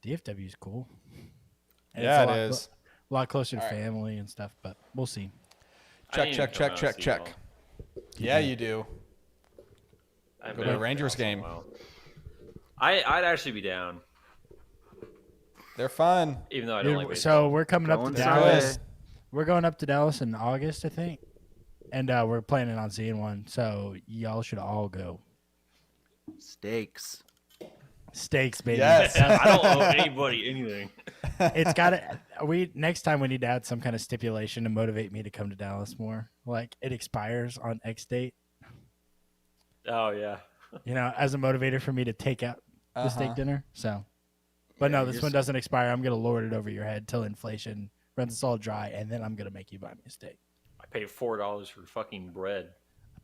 DFW is cool. And Yeah, it's it is. A lot closer to family and stuff, but we'll see. Check. Yeah, you do. Go to a Rangers game. I'd actually be down. They're fun. Even though I don't like baseball. So we're coming up to Dallas. We're going up to Dallas in August, I think. And we're planning on seeing one. So y'all should all go. Steaks, baby. Yes. I don't owe anybody anything. It's got to. Next time we need to add some kind of stipulation to motivate me to come to Dallas more. Like it expires on X date. Oh yeah. As a motivator for me to take out the steak dinner. So, but no, this one doesn't expire. I'm gonna lord it over your head till inflation runs us all dry, and then I'm gonna make you buy me a steak. I paid $4 for fucking bread.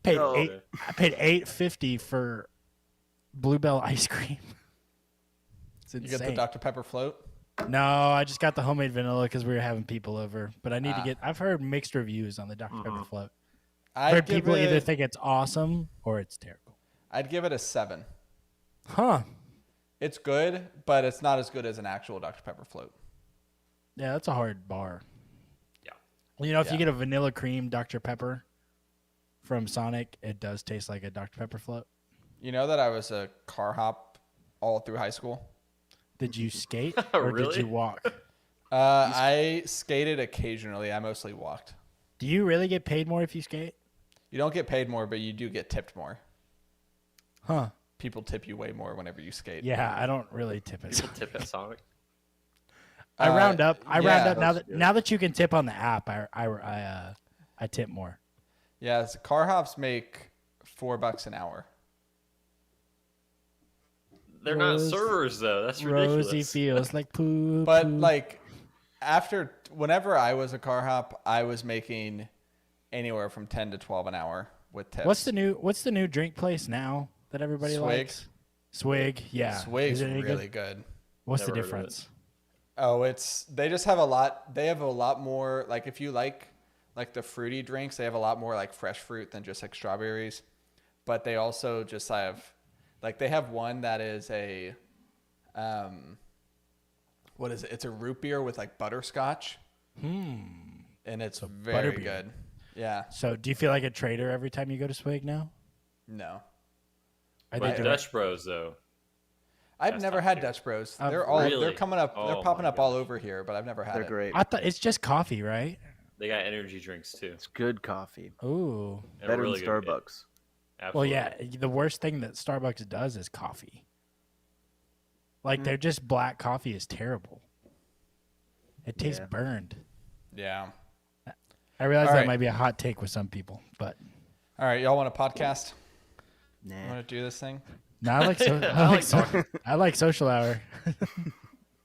I paid $8.50 for Bluebell ice cream. It's insane. You get the Dr. Pepper float? No, I just got the homemade vanilla because we were having people over. But I need to get. I've heard mixed reviews on the Dr. Pepper float. I've heard people either think it's awesome or it's terrible. I'd give it a 7. Huh? It's good, but it's not as good as an actual Dr. Pepper float. Yeah, that's a hard bar. Yeah. Well, if you get a vanilla cream Dr. Pepper from Sonic, it does taste like a Dr. Pepper float. You know that I was a car hop all through high school? Did you skate or Really? did you walk? I skated occasionally. I mostly walked. Do you really get paid more if you skate? You don't get paid more, but you do get tipped more. Huh. People tip you way more whenever you skate. Yeah, I don't really tip it. People tip at Sonic. I round up. Now that you can tip on the app, I tip more. Yeah, car hops make $4 an hour. They're not servers though. That's ridiculous. Rozey feels like poo. But like whenever I was a car hop, I was making anywhere from 10 to 12 an hour with tips. What's the new drink place now that everybody likes? Swig. Yeah. Swig's really good. What's the difference? Oh, they just have a lot. They have a lot more. Like if you like the fruity drinks, they have a lot more like fresh fruit than just like strawberries. But they also just have they have one that is a what is it? It's a root beer with like butterscotch. And it's very good. Yeah. So do you feel like a trader every time you go to Swig now? No. Dutch Bros though. I've never had Dutch Bros. They're coming up. They're popping up all over here, but I've never had it. They're great. I thought it's just coffee, right? They got energy drinks too. It's good coffee. Ooh. Better than Starbucks. Well, yeah. The worst thing that Starbucks does is coffee. Like their just black coffee is terrible. It tastes burned. Yeah. I realize that might be a hot take with some people, but. All right, y'all want a podcast? Nah. Want to do this thing? No, I like social hour.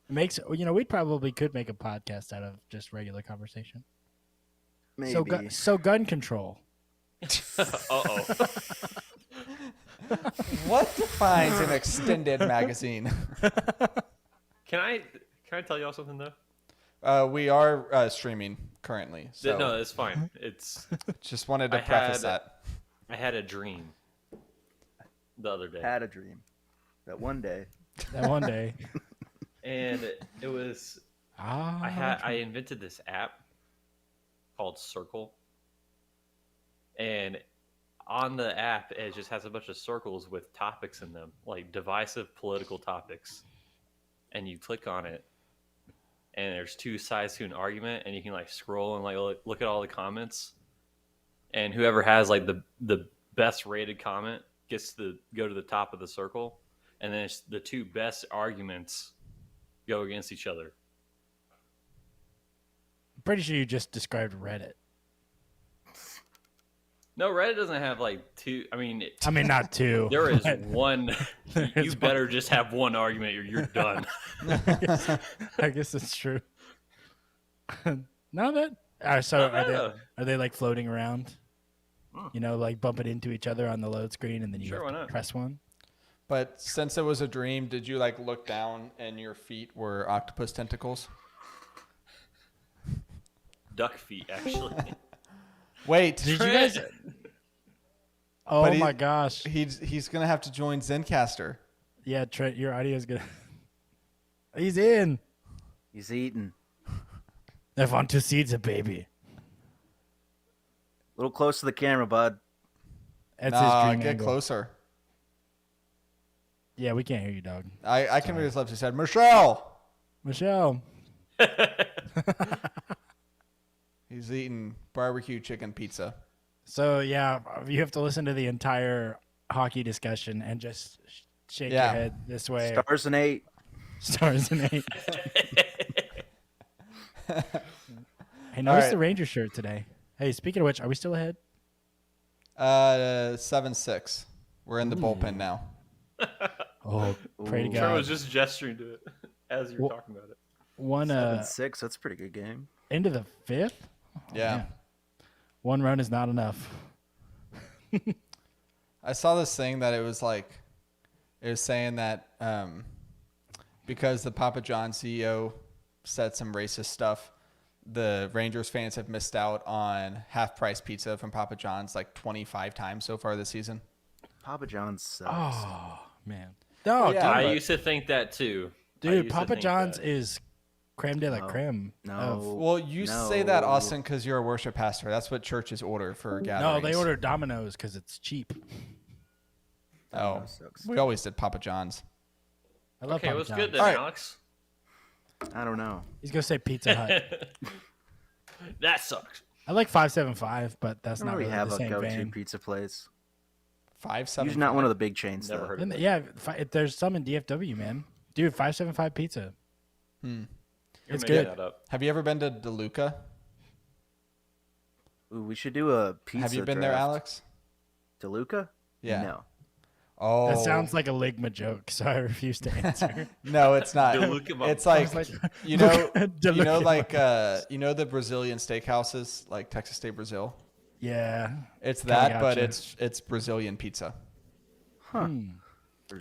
Makes we probably could make a podcast out of just regular conversation. Maybe. So gun control. Uh-oh. What defines an extended magazine? Can I tell y'all something though? We are streaming currently. So No, it's fine. It's just wanted to preface that. I had a dream the other day. Had a dream that one day. And it was I invented this app called Circle. And on the app, it just has a bunch of circles with topics in them, like divisive political topics. And you click on it, and there's two sides to an argument, and you can like scroll and like look at all the comments. And whoever has like the best rated comment gets to go to the top of the circle, and then it's the two best arguments go against each other. I'm pretty sure you just described Reddit. No, Reddit doesn't have like two. I mean, not two. There is one. You better just have one argument or you're done. I guess it's true. Are they like floating around? Like bumping into each other on the load screen, and then you press one. But since it was a dream, did you like look down and your feet were octopus tentacles? Duck feet, actually. Wait, did you guys? Oh my gosh, he's gonna have to join Zencaster. Yeah, Trent, your audio is gonna. He's in. He's eating. I want to see the baby. A little close to the camera, bud. That's his dream get angle. closer. Yeah, we can't hear you, dog. I can read his lips. He said, Michelle. Michelle. He's eating barbecue chicken pizza. So, yeah, you have to listen to the entire hockey discussion and just shake your head this way. Stars and 8. Stars and 8. Hey, notice the Ranger shirt today. Hey, speaking of which, are we still ahead? 7-6. We're in the bullpen now. Oh, pray to Trevor God. was just gesturing to it as you were talking about it. 7-6. That's a pretty good game. Into the 5th? Oh, Yeah. man. One run is not enough. I saw this thing that it was saying that because the Papa John CEO said some racist stuff, the Rangers fans have missed out on half-price pizza from Papa John's like 25 times so far this season. Papa John's sucks. Oh, man. No, Yeah, I but- used to think that too. dude, Papa John's is creme de la creme. No. Well, you say that, Austin, because you're a worship pastor. That's what churches order for No, gatherings. they order Domino's because it's cheap. Oh, Domino's sucks. we always did Papa John's. I love Okay, Papa what's John's. good then, All right. Alex? I don't know. He's going to say Pizza Hut. That sucks. I like 575, but that's I don't not really really have the a same go-to vein. pizza place. 5-7. Usually not one of the big chains, Never though. heard of it. Yeah, there's some in DFW, man. Dude, 575 pizza. You're It's making good. that up. Have you ever been to DeLuca? Ooh, we should do a pizza Have you been there, draft. Alex? DeLuca? Yeah. No. Oh, That sounds like a Ligma joke, so I refuse to answer. No, it's not. DeLuca, It's I was like, like, you know, DeLuca. you know the Brazilian steakhouses, like Texas State Brazil. Yeah. It's Kinda that, but gotcha. it's Brazilian pizza. Brazil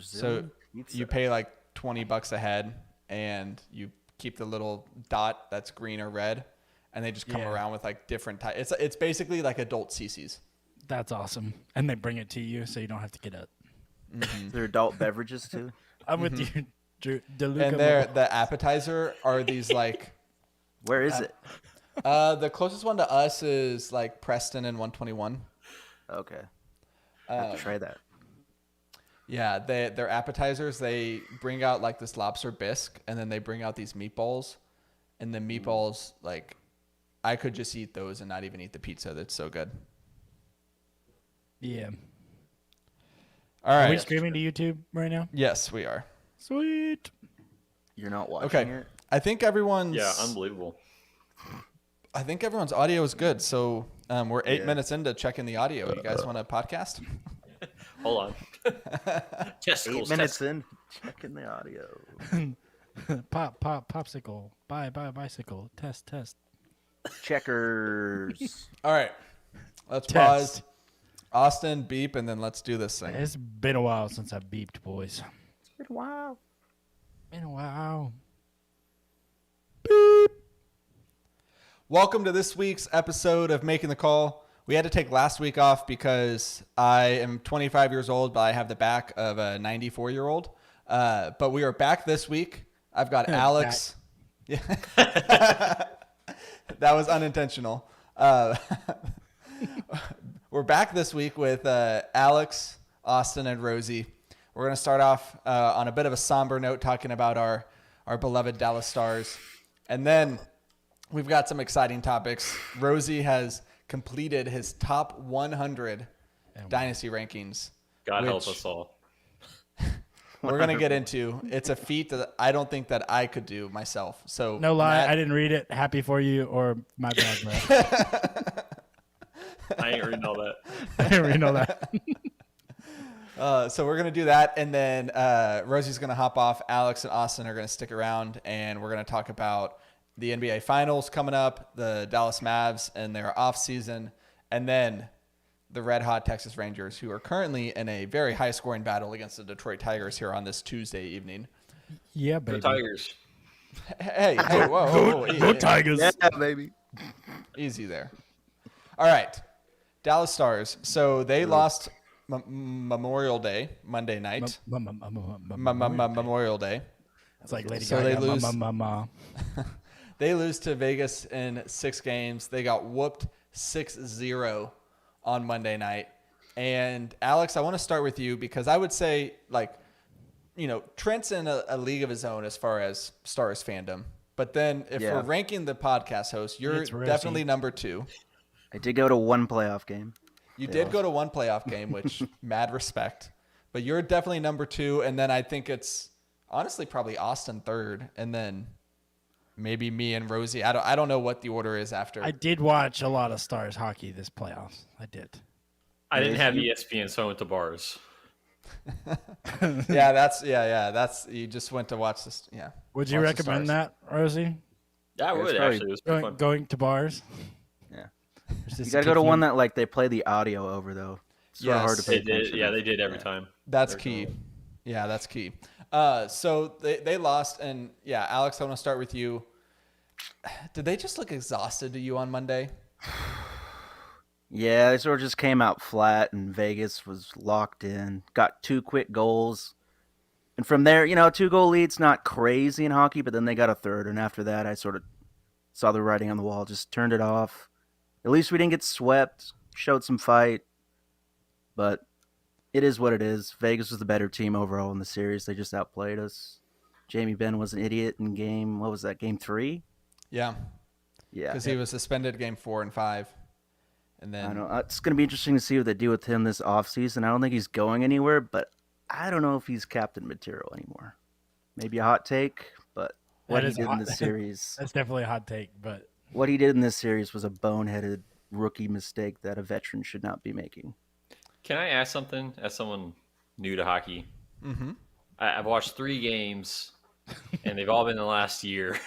So pizza. you pay like $20 a head, and you keep the little dot that's green or red, and they just come Yeah. around with like different types. It's basically like adult CC's. That's awesome. And they bring it to you so you don't have to get up. Is there adult beverages too? I'm with you, Drew. DeLuca. And the appetizer are these like Where is it? the closest one to us is like Preston and 121. Okay. I have to try that. Yeah, their appetizers, they bring out like this lobster bisque, and then they bring out these meatballs, and the meatballs, like, I could just eat those and not even eat the pizza. That's so good. Yeah. All Are we right. streaming to YouTube right now? Yes, we are. Sweet. You're not watching Okay. it? I think everyone's Yeah, unbelievable. audio is good. So we're 8 Yeah. minutes into checking the audio. You guys want a podcast? Hold on. 8 Testicles, minutes in, checking the audio. Popsicle. Bye, bicycle. Test. Checkers. All right. Let's Test. pause. Austin, beep, and then let's do this thing. It's been a while since I beeped, boys. Wow. Been a while. Welcome to this week's episode of Making the Call. We had to take last week off because I am 25 years old, but I have the back of a 94-year-old. But we are back this week. I've got Alex. Yeah. That was unintentional. We're back this week with Alex, Austin, and Rozey. We're going to start off on a bit of a somber note talking about our beloved Dallas Stars. And then we've got some exciting topics. Rozey has completed his top 100 Dynasty Rankings. God help which us all. We're going to get into. It's a feat that I don't think that I could do myself. So No lie, Matt- I didn't read it. Happy for you or my bad, bro. I ain't reading all that. I didn't read all that. So we're going to do that. And then Rosie's going to hop off. Alex and Austin are going to stick around. And we're going to talk about the NBA Finals coming up, the Dallas Mavs and their offseason, and then the red-hot Texas Rangers, who are currently in a very high-scoring battle against the Detroit Tigers here on this Tuesday evening. Yeah, The baby. Tigers. Hey, whoa, Go Tigers. Yeah, baby. easy there. All right, Dallas Stars. So they lost Memorial Day, Monday night. Memorial Day. It's like Lady So Gaga. they lose. Ma. They lose to Vegas in 6 games. They got whooped 6-0 on Monday night. And Alex, I want to start with you because I would say, like, you know, Trent's in a league of his own as far as Stars fandom. But then if we're ranking the podcast host, you're definitely number 2. I did go to one playoff game. You did go to one playoff game, which mad respect. But you're definitely number 2. And then I think it's honestly probably Austin 3rd. And then maybe me and Rozey. I don't know what the order is after. I did watch a lot of Stars hockey this playoffs. I did. I didn't have ESPN, so I went to bars. That's you just went to watch this. Yeah. Would you recommend that, Rozey? Yeah, I would actually. It was pretty fun. Going to bars? Yeah. You got to go to one that like they play the audio over though. It's sort of hard to pay attention. Yeah, they did every time. That's key. Yeah, that's key. So they lost, and yeah, Alex, I want to start with you. Did they just look exhausted to you on Monday? Yeah, they sort of just came out flat, and Vegas was locked in. Got 2 quick goals. And from there, 2-goal lead's not crazy in hockey, but then they got a third. And after that, I sort of saw the writing on the wall, just turned it off. At least we didn't get swept, showed some fight. But it is what it is. Vegas was the better team overall in the series. They just outplayed us. Jamie Benn was an idiot in game 3? Yeah. Yeah. Because he was suspended game 4 and 5. And then I know it's going to be interesting to see what they do with him this offseason. I don't think he's going anywhere, but I don't know if he's captain material anymore. Maybe a hot take, but what he did in this series. That's definitely a hot take, but what he did in this series was a boneheaded rookie mistake that a veteran should not be making. Can I ask something as someone new to hockey? Mm-hmm. I've watched 3 games, and they've all been in the last year.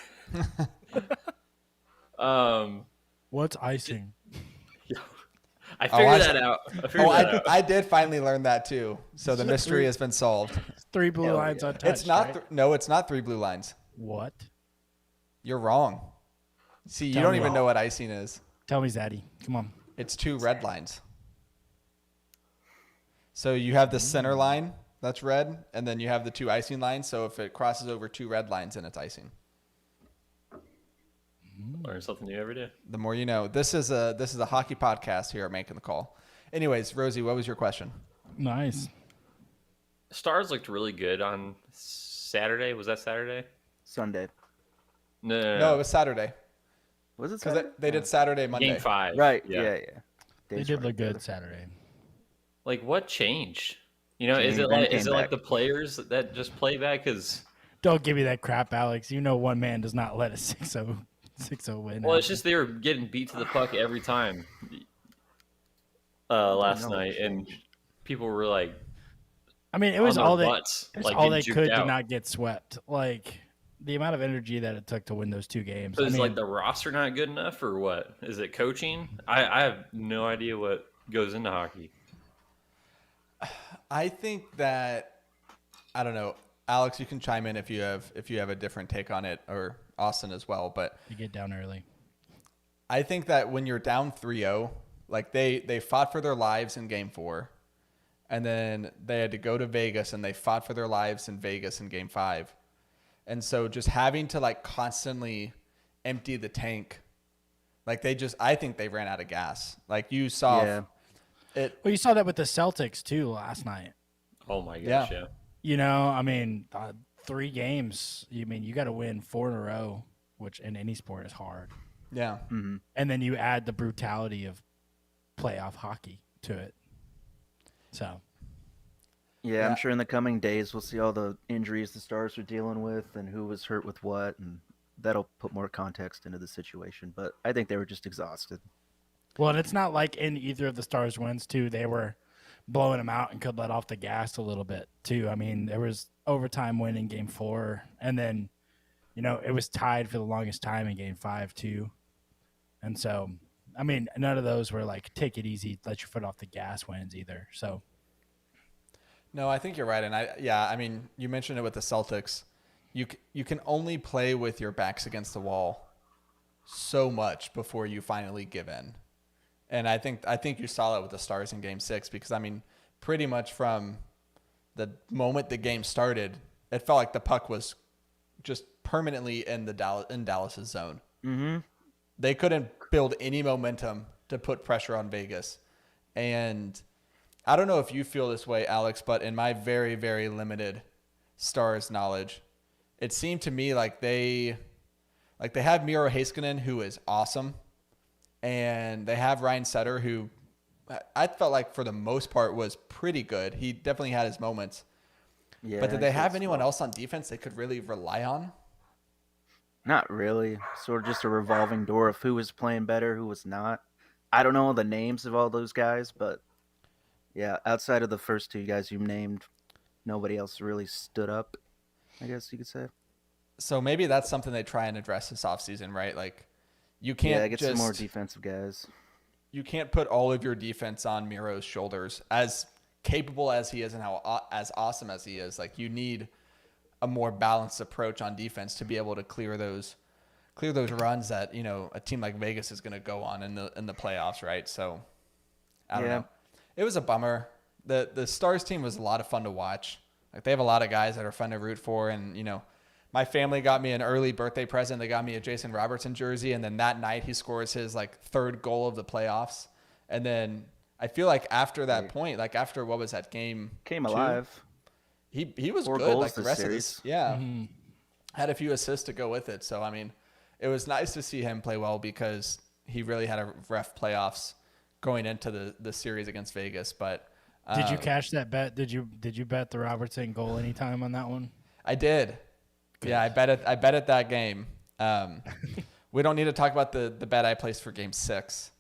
What's icing? I figured that out. I did finally learn that too. So the mystery has been solved. 3 blue lines untouched. It's not. Right? No, it's not 3 blue lines. What? You're wrong. See, you don't even know what icing is. Tell me, Zaddy. Come on. It's 2 red lines. So you have the center line that's red, and then you have the 2 icing lines. So if it crosses over 2 red lines, then it's icing. Learn something new every day. The more you know. This is a hockey podcast here at Making the Call. Anyways, Rozey, what was your question? Nice. Stars looked really good on Saturday. Was that Saturday? Sunday. No, it was Saturday. Was it because Saturday? they did Saturday, Monday. Game 5. Right. Yeah. They did look good Saturday. Like, what changed? Is it like the players that just play back? Because don't give me that crap, Alex. One man does not let a 6-0 win. Well, it's just they were getting beat to the puck every time last night, and people were like, I mean, it was all they could out. to not get swept. Like the amount of energy that it took to win those 2 games. So is like the roster not good enough, or what? Is it coaching? I have no idea what goes into hockey. I think that I don't know. Alex, you can chime in if you have a different take on it, or Austin as well. But you get down early. I think that when you're down 3-0, like they fought for their lives in game 4, and then they had to go to Vegas and they fought for their lives in Vegas in game 5. And so just having to like constantly empty the tank, like I think they ran out of gas. Like you saw it. Well, you saw that with the Celtics too last night. Oh my gosh, yeah. I mean, 3 games. You got to win 4 in a row, which in any sport is hard. Yeah. Mm-hmm. And then you add the brutality of playoff hockey to it. So. Yeah, I'm sure in the coming days we'll see all the injuries the Stars are dealing with and who was hurt with what, and that'll put more context into the situation. But I think they were just exhausted. Well, and it's not like in either of the Stars wins, too, they were blowing them out and could let off the gas a little bit, too. I mean, there was overtime win in Game 4, and then, it was tied for the longest time in Game 5, too. And so, I mean, none of those were like, take it easy, let your foot off the gas wins either, so. No, I think you're right. And I mean, you mentioned it with the Celtics. You can only play with your backs against the wall so much before you finally give in. And I think you saw that with the Stars in Game 6, because I mean, pretty much from the moment the game started, it felt like the puck was just permanently in Dallas's zone. Mm-hmm. They couldn't build any momentum to put pressure on Vegas. And I don't know if you feel this way, Alex, but in my very, very limited Stars knowledge, it seemed to me like they have Miro Heiskanen, who is awesome, and they have Ryan Sutter, who I felt like for the most part was pretty good. He definitely had his moments. Yeah, But did they have anyone else on defense they could really rely on? Not really. Sort of just a revolving door of who was playing better, who was not. I don't know the names of all those guys, but yeah, outside of the first two guys you named, nobody else really stood up, I guess you could say. So maybe that's something they try and address this offseason, right? Like, you can't get some more defensive guys. You can't put all of your defense on Miro's shoulders. As capable as he is and as awesome as he is, like, you need a more balanced approach on defense to be able to clear those runs that, you know, a team like Vegas is going to go on in the playoffs, right? So I don't know. It was a bummer. The Stars team was a lot of fun to watch. Like, they have a lot of guys that are fun to root for, and, you know, my family got me an early birthday present. They got me a Jason Robertson jersey, and then that night he scores his like third goal of the playoffs. And then I feel like after that point, like after what was that game? Came two, alive. He was 4 good. goals Like the rest series. of this, yeah, had a few assists to go with it. So I mean, it was nice to see him play well because he really had a rough playoffs going into the series against Vegas. But did you cash that bet? Did you bet the Robertson goal anytime on that one? I did. Good. Yeah, I bet it that game. We don't need to talk about the bet I placed for Game 6.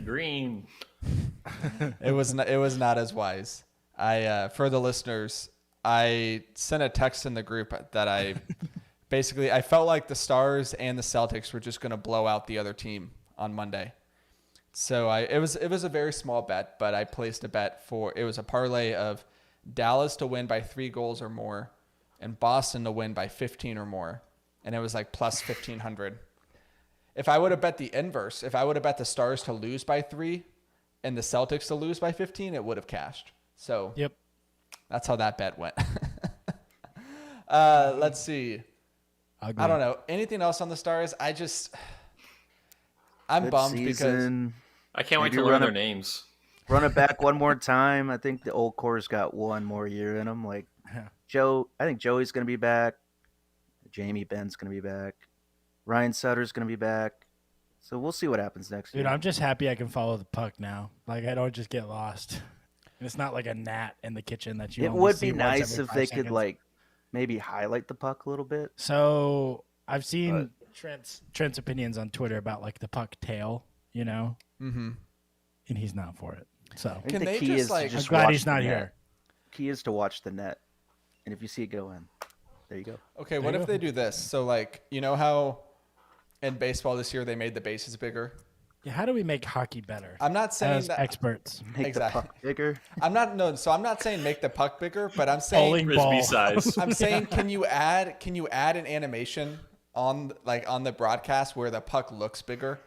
Green. It was not as wise. For the listeners, I sent a text in the group that I felt like the Stars and the Celtics were just going to blow out the other team on Monday. So it was a very small bet, but I placed a bet it was a parlay of Dallas to win by 3 goals or more and Boston to win by 15 or more. And it was like plus 1,500. If I would have bet the inverse, if I would have bet the Stars to lose by 3 and the Celtics to lose by 15, it would have cashed. So yep, that's how that bet went. Let's see. I don't know. Anything else on the Stars? I'm Good bummed season. because I can't wait to learn their names. Run it back one more time. I think the old core's got one more year in them. Like I think Joey's going to be back. Jamie Benn's going to be back. Ryan Sutter's going to be back. So we'll see what happens next year. Dude, I'm just happy I can follow the puck now. Like, I don't just get lost. And it's not like a gnat in the kitchen that you. It would be nice if they could like maybe highlight the puck a little bit. So I've seen Trent's opinions on Twitter about like the puck tail, you know, and he's not for it. So I think the key is to just I'm glad watch he's not the net. here. Key is to watch the net, and if you see it go in, there you go. Okay, what if they do this? So, like, you know how in baseball this year they made the bases bigger? Yeah, how do we make hockey better? I'm not saying as that experts. Make the puck bigger. I'm not saying make the puck bigger, but I'm saying Frisbee size. I'm saying can you add an animation on the broadcast where the puck looks bigger?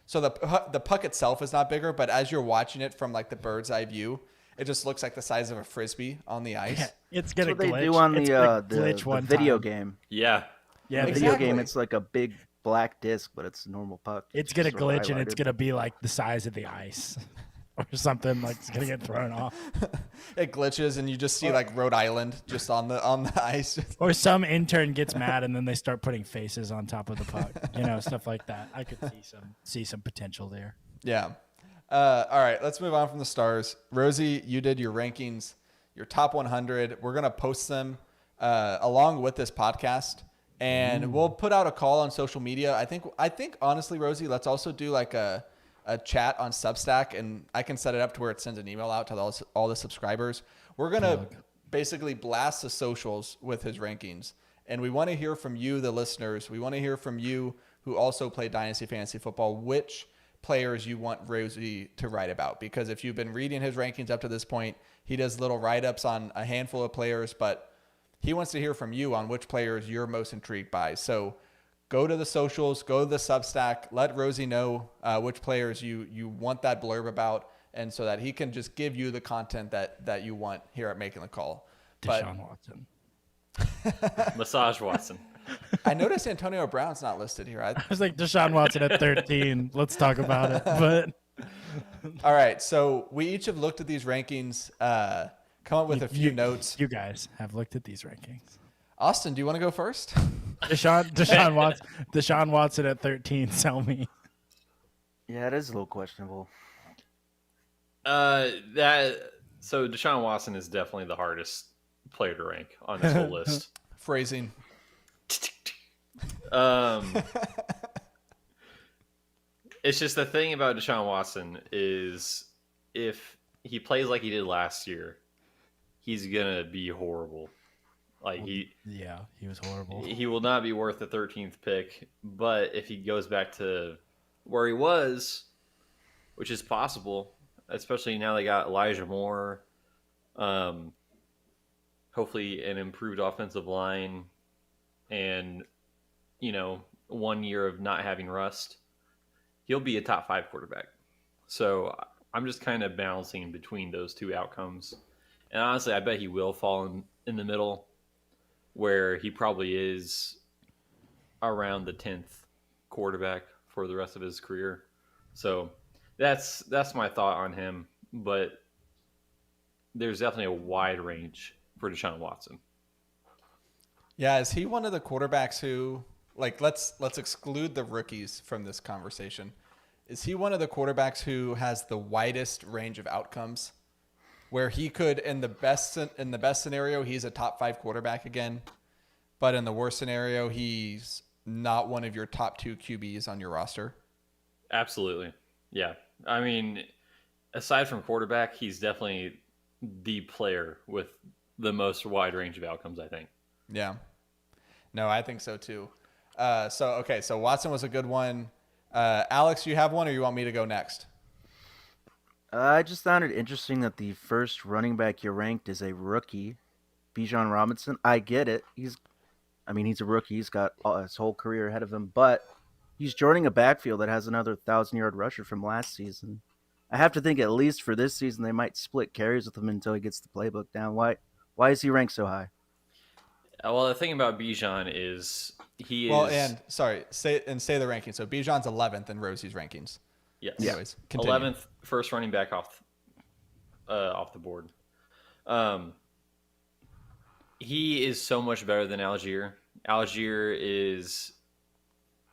So the puck itself is not bigger, but as you're watching it from like the bird's eye view, it just looks like the size of a frisbee on the ice. Yeah, it's gonna That's what glitch. they do on Glitch the one video time. game. Yeah. Yeah, The video game, it's like a big black disc, but it's a normal puck. it's gonna sort of glitch and it's highlighted. gonna be like the size of the ice, or something like it's gonna get thrown off. It glitches and you just see like Rhode Island just on the ice. Or some intern gets mad and then they start putting faces on top of the puck. You know, stuff like that. I could see some potential there. Yeah. All right, let's move on from the Stars. Rozey, you did your rankings, your top 100. We're going to post them along with this podcast, and we'll put out a call on social media. I think honestly, Rozey, let's also do like a chat on Substack, and I can set it up to where it sends an email out to all the subscribers. We're going to basically blast the socials with his rankings, and we want to hear from you, the listeners. We want to hear from you who also play Dynasty Fantasy Football, which players you want Rozey to write about, because if you've been reading his rankings up to this point, he does little write-ups on a handful of players, but he wants to hear from you on which players you're most intrigued by. So go to the socials, go to the Substack, let Rozey know which players you want that blurb about, and so that he can just give you the content that you want here at Making the Call. Deshaun Watson. Massage Watson. I noticed Antonio Brown's not listed here. I was like Deshaun Watson at 13. Let's talk about it. But All right, so we each have looked at these rankings, come up with a few notes. You guys have looked at these rankings. Austin, do you want to go first? Deshaun Watson at 13. Tell me. Yeah, it is a little questionable. So Deshaun Watson is definitely the hardest player to rank on this whole list. Phrasing. It's just the thing about Deshaun Watson is if he plays like he did last year, he's gonna be horrible. Like he was horrible. He will not be worth the 13th pick. But if he goes back to where he was, which is possible, especially now they got Elijah Moore, hopefully an improved offensive line, and 1 year of not having rust, he'll be a top 5 quarterback. So I'm just kind of balancing between those two outcomes. And honestly, I bet he will fall in the middle, where he probably is around the 10th quarterback for the rest of his career. So that's my thought on him. But there's definitely a wide range for Deshaun Watson. Yeah, is he one of the quarterbacks who, like, let's exclude the rookies from this conversation. Is he one of the quarterbacks who has the widest range of outcomes, where he could, in the best scenario, he's a top 5 quarterback again, but in the worst scenario, he's not one of your top 2 QBs on your roster? Absolutely. Yeah. I mean, aside from quarterback, he's definitely the player with the most wide range of outcomes, I think. Yeah. No, I think so too. So Watson was a good one. Alex, you have one, or you want me to go next? I just found it interesting that the first running back you ranked is a rookie, Bijan Robinson. I get it. He's a rookie. He's got his whole career ahead of him, but he's joining a backfield that has another 1,000-yard rusher from last season. I have to think at least for this season they might split carries with him until he gets the playbook down. Why is he ranked so high? Well, the thing about Bijan is say the ranking. So Bijan's 11th in Rozey's rankings. Yes. Anyways, continue. 11th, first running back off the board. He is so much better than Algier. Algier is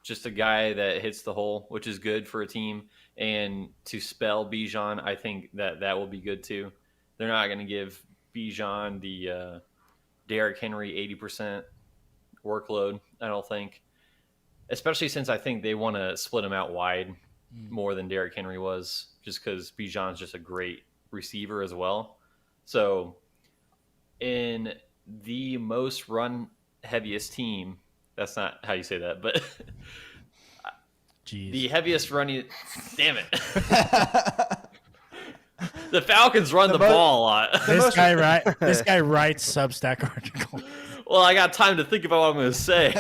just a guy that hits the hole, which is good for a team. And to spell Bijan, I think that will be good too. They're not going to give Bijan the Derrick Henry 80% workload, I don't think. Especially since I think they want to split him out wide more than Derrick Henry was, just because Bijan's just a great receiver as well. So in the most run heaviest team, that's not how you say that, but the heaviest running, damn it. The Falcons run the ball a lot. This guy writes Substack articles. Well, I got time to think about what I'm going to say.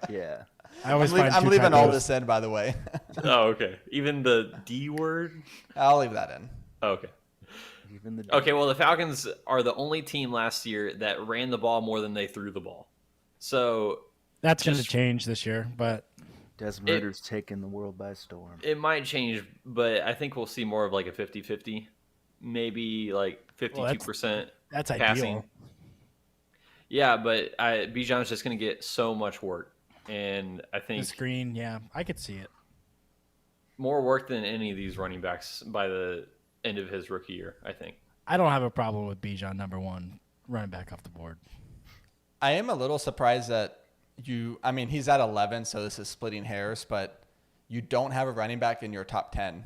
Yeah. I'm leaving all this in, by the way. Oh, okay. Even the D word? I'll leave that in. Oh, okay. Okay, well, the Falcons are the only team last year that ran the ball more than they threw the ball. So that's going to change this year, but Desmond Ritter's taking the world by storm. It might change, but I think we'll see more of like a 50-50, maybe like 52% that's passing. Ideal. Yeah, but Bijan's just going to get so much work. And I think the screen, yeah, I could see it. More work than any of these running backs by the end of his rookie year, I think. I don't have a problem with Bijan number 1 running back off the board. I am a little surprised that he's at 11, so this is splitting hairs, but you don't have a running back in your top 10,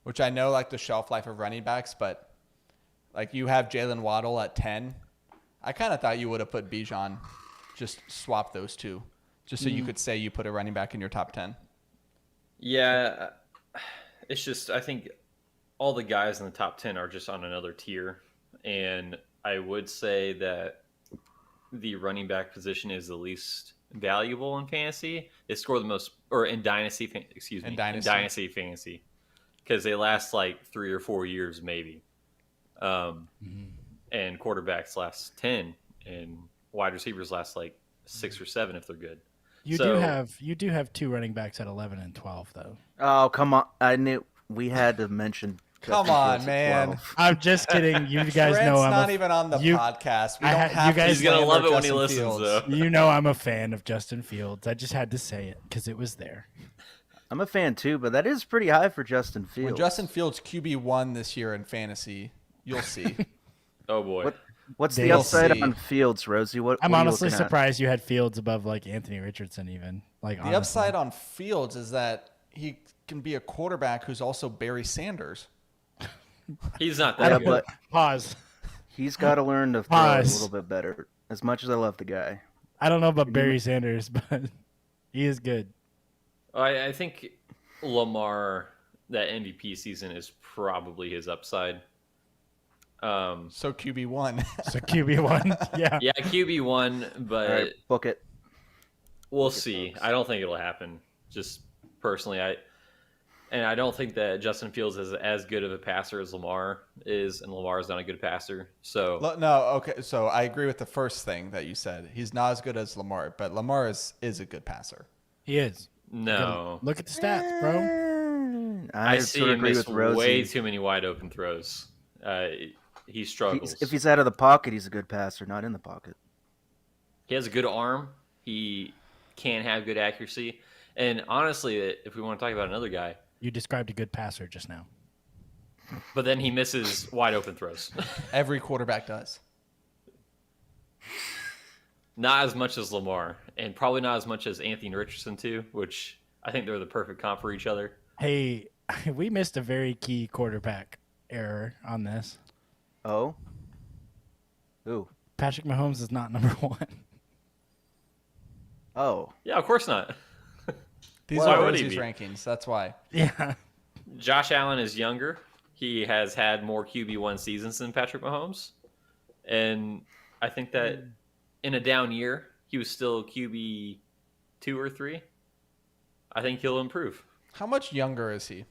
which I know like the shelf life of running backs, but like you have Jalen Waddle at 10. I kind of thought you would have put Bijan, just swap those two, just so you could say you put a running back in your top 10. Yeah, it's just I think all the guys in the top 10 are just on another tier, and I would say that the running back position is the least valuable in fantasy. They score the most, or in Dynasty, in Dynasty fantasy, because they last like 3 or 4 years maybe. And quarterbacks last 10, and wide receivers last like 6 or 7 if they're good. You So- do have 2 running backs at 11 and 12 though. Oh, come on. I knew we had to mention. Come Justin on, Fields at man. 12. I'm just kidding. You guys Trent's know I'm not even on the you- podcast. We I don't ha- have you guys- to He's gonna slander love it when he Justin listens, Fields. though. You know I'm a fan of Justin Fields. I just had to say it because it was there. I'm a fan too, but that is pretty high for Justin Fields. When Justin Fields QB1 this year in fantasy, you'll see. Oh boy. What's the They'll upside see. on Fields, Rosie? What I'm what are you honestly looking at? surprised you had Fields above like Anthony Richardson even. Like The upside on Fields is that he can be a quarterback who's also Barry Sanders. He's not Yeah, that good. but Pause. he's got to learn to throw it a Pause. little bit better. As much as I love the guy, I don't know about Barry Sanders, but he is good. I think Lamar, that MVP season is probably his upside. So QB1. So QB1, yeah. Yeah, QB1, but all right, book it. we'll see. I don't think it'll happen. Just personally, I don't think that Justin Fields is as good of a passer as Lamar is, and Lamar is not a good passer. So No, okay. So I agree with the first thing that you said. He's not as good as Lamar, but Lamar is a good passer. He is. no, Look at the stats, bro. I sort see of him agree miss with Rosie. way too many wide open throws. He struggles. If he's out of the pocket, he's a good passer. Not in the pocket. He has a good arm. He can have good accuracy. And honestly, if we want to talk about another guy, You described a good passer just now. but then he misses wide open throws. Every quarterback does. Not as much as Lamar, and probably not as much as Anthony Richardson too, which I think they're the perfect comp for each other. Hey, we missed a very key quarterback error on this. Oh. Ooh. Patrick Mahomes is not number 1. Oh. Yeah, of course not. These Why are would he Rosie's be? rankings. That's why. Yeah. Josh Allen is younger. He has had more QB1 seasons than Patrick Mahomes. And I think that in a down year, he was still QB 2 or 3. I think he'll improve. How much younger is he?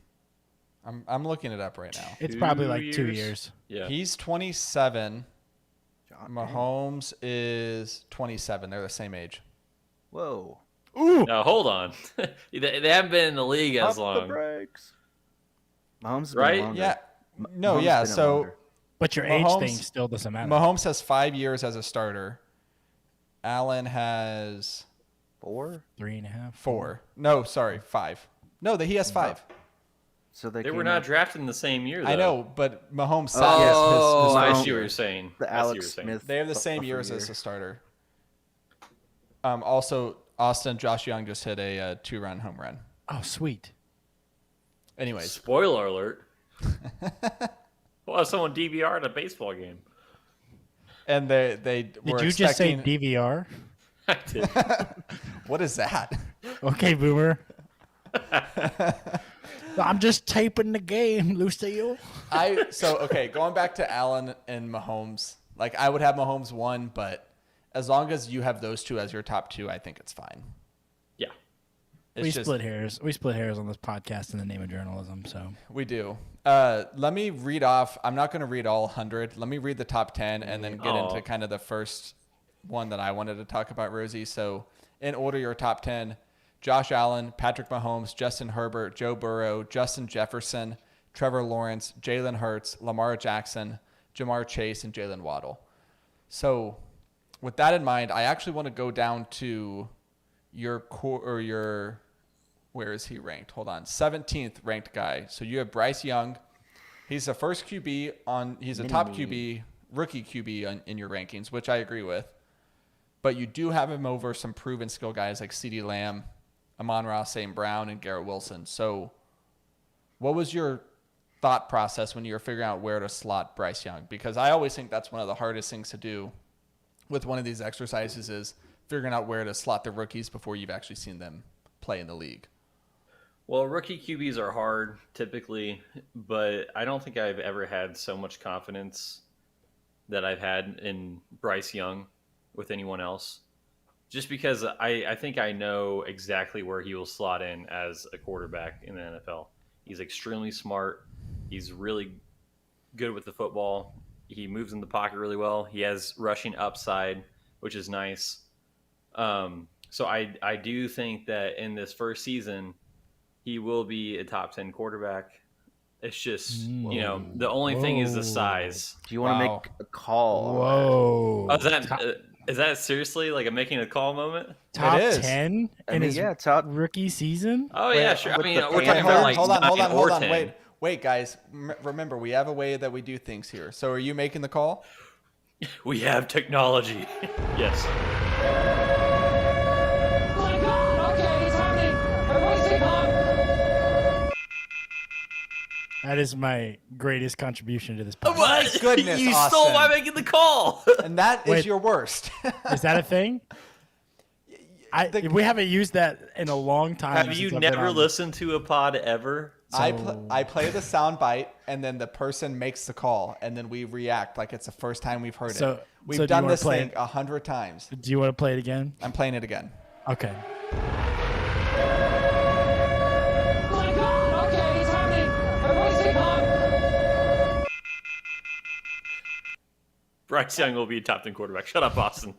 I'm looking it up right now. It's 2 probably like 2 years? years. Yeah. He's 27. God, Mahomes is 27. They're the same age. Whoa. Now, hold on. They haven't been in the league as Pump the long. brakes. Mahomes has Right? been longer. Yeah. No, Mahomes yeah. been in So longer. But your age Mahomes- thing still doesn't matter. Mahomes has 5 years as a starter. Allen has 4. 3.5. 4. No, sorry, 5. No, he has 5. So They came were not up- drafted in the same year, though. I know, but Mahomes sat Oh, his I first see what year. you're saying. the I see what you're Alex saying. Smith. They have the same buffer years year. as a starter. Also, Austin, Josh Young just hit a 2-run home run. Oh, sweet. Anyways, Spoiler alert. Well, if someone DVR'd a baseball game. and they were Did you just say expecting. DVR? I did. What is that? Okay, boomer. I'm just taping the game, Lucille. Okay, going back to Allen and Mahomes, like I would have Mahomes 1, but as long as you have those two as your top 2, I think it's fine. Yeah. It's We just, split hairs. We split hairs on this podcast in the name of journalism. So we do. Let me read off. I'm not going to read all 100. Let me read the top 10 and then get into kind of the first one that I wanted to talk about, Rosie. So in order, your top 10: Josh Allen, Patrick Mahomes, Justin Herbert, Joe Burrow, Justin Jefferson, Trevor Lawrence, Jalen Hurts, Lamar Jackson, Jamar Chase, and Jalen Waddle. So with that in mind, I actually want to go down to your where is he ranked? Hold on. 17th ranked guy. So you have Bryce Young. He's the first QB he's a top QB, rookie QB in your rankings, which I agree with. But you do have him over some proven skill guys like CeeDee Lamb, Amon-Ra St. Brown, and Garrett Wilson. So what was your thought process when you were figuring out where to slot Bryce Young? Because I always think that's one of the hardest things to do with one of these exercises is figuring out where to slot the rookies before you've actually seen them play in the league. Well, rookie QBs are hard typically, but I don't think I've ever had so much confidence that I've had in Bryce Young with anyone else. Just because I think I know exactly where he will slot in as a quarterback in the NFL. He's extremely smart. He's really good with the football. He moves in the pocket really well. He has rushing upside, which is nice. So I do think that in this first season, he will be a top 10 quarterback. It's just, the only thing is the Whoa. size. Do you want to Wow. make a call on that? Whoa. Oh, is that seriously like a making a call moment? Top is. 10 I in mean, his yeah, top. rookie season? Oh, Wait, yeah, sure. I with mean, the we're Panthers- talking about like hold on, 9 or 10. Wait, guys. Remember, we have a way that we do things here. So, are you making the call? We have technology. Yes. Oh my God! Okay, it's happening. Everybody stay calm. That is my greatest contribution to this podcast. My goodness, You stole Austin. my making the call. And that is Wait. your worst. Is that a thing? We haven't used that in a long time. Have you since I've been never on. listened to a pod ever? I play the sound bite, and then the person makes the call, and then we react like it's the first time we've heard So- it. We've so do you done wanna this play thing it? 100 times. Do you want to play it again? I'm playing it again. Okay. Oh my God! Okay, it's happening. Everybody stay calm. Bryce Young will be a top 10 quarterback. Shut up, Austin.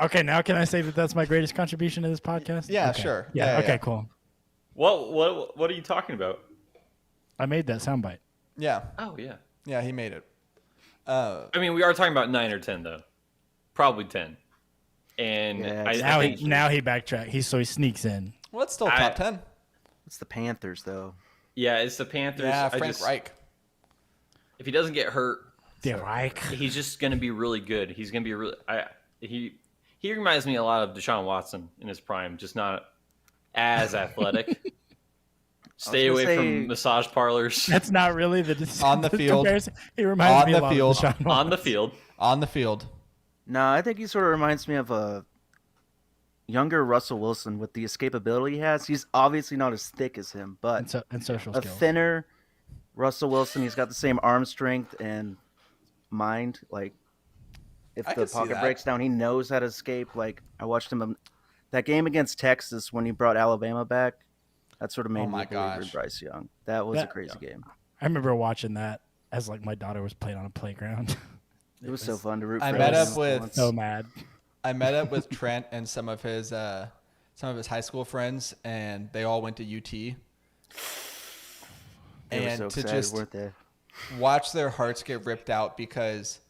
Okay, now can I say that that's my greatest contribution to this podcast? Yeah, Okay. sure. Yeah, Yeah, okay, yeah. cool. What are you talking about? I made that soundbite. Yeah, Oh, yeah. yeah, he made it. I mean, we are talking about 9 or 10, though. Probably 10. And Yeah, I Now think he backtracked. He sneaks in. Well, it's still I- top 10. It's the Panthers, though. yeah, it's the Panthers. Yeah, I Frank just- Reich. If he doesn't get hurt, The Reich. he's just going to be really good. He's going to be really. He reminds me a lot of Deshaun Watson in his prime, just not as athletic. Stay gonna away say- from massage parlors. That's not really the On the field. comparison. He reminds On me the a lot field. of Deshaun On the Watson. field. On the field. No, I think he sort of reminds me of a younger Russell Wilson with the escapability he has. He's obviously not as thick as him, but and social a skills. thinner Russell Wilson. He's got the same arm strength and mind. Like, if I the could see pocket that. breaks down, he knows how to escape. Like, I watched him that game against Texas when he brought Alabama back. That sort of made Oh me my a believer in gosh. Bryce Young. That was a That- crazy game. I remember watching that as like my daughter was playing on a playground. It was so fun to root I for. met him up with- once. So mad. I met up with Trent and some of his high school friends, and they all went to UT. They were And so to excited, just weren't they? watch their hearts get ripped out because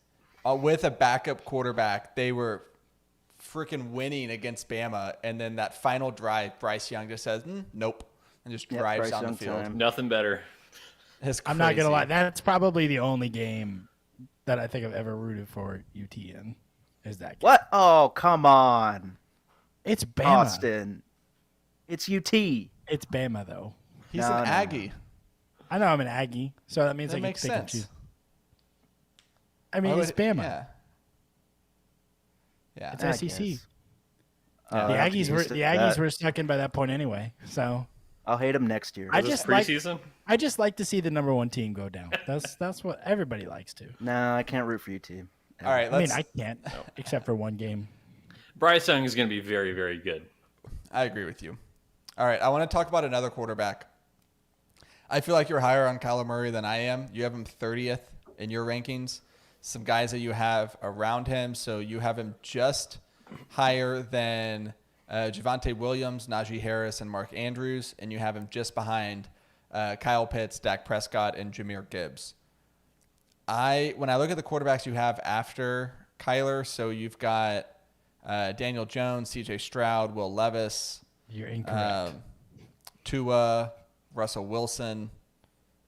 with a backup quarterback, they were freaking winning against Bama, and then that final drive, Bryce Young just says, "Nope," and just Yep, drives Bryce down the Young field. time. Nothing better. It's I'm not gonna crazy. lie. That's probably the only game that I think I've ever rooted for UT in. Is that game. What? Oh, come on, It's Bama. Austin. It's UT. It's Bama though. He's No, an no, Aggie. I know I'm an Aggie, so that means That I can makes pick and sense. choose. I mean, Why it's would- Bama. Yeah. Yeah. It's I SEC. guess. The I'll have to Aggies were use the that. Aggies were stuck in by that point anyway. So I'll hate him next year. I Was this just like preseason? I just like to see the number one team go down. That's what everybody likes to. No, I can't root for UT. All right. I mean, Let's. I can't except for one game. Bryce Young is going to be very, very good. I agree with you. All right. I want to talk about another quarterback. I feel like you're higher on Kyler Murray than I am. You have him 30th in your rankings. Some guys that you have around him. So you have him just higher than Javonte Williams, Najee Harris, and Mark Andrews. And you have him just behind Kyle Pitts, Dak Prescott, and Jahmyr Gibbs. When I look at the quarterbacks you have after Kyler, so you've got Daniel Jones, CJ Stroud, Will Levis, You're incorrect. Tua, Russell Wilson,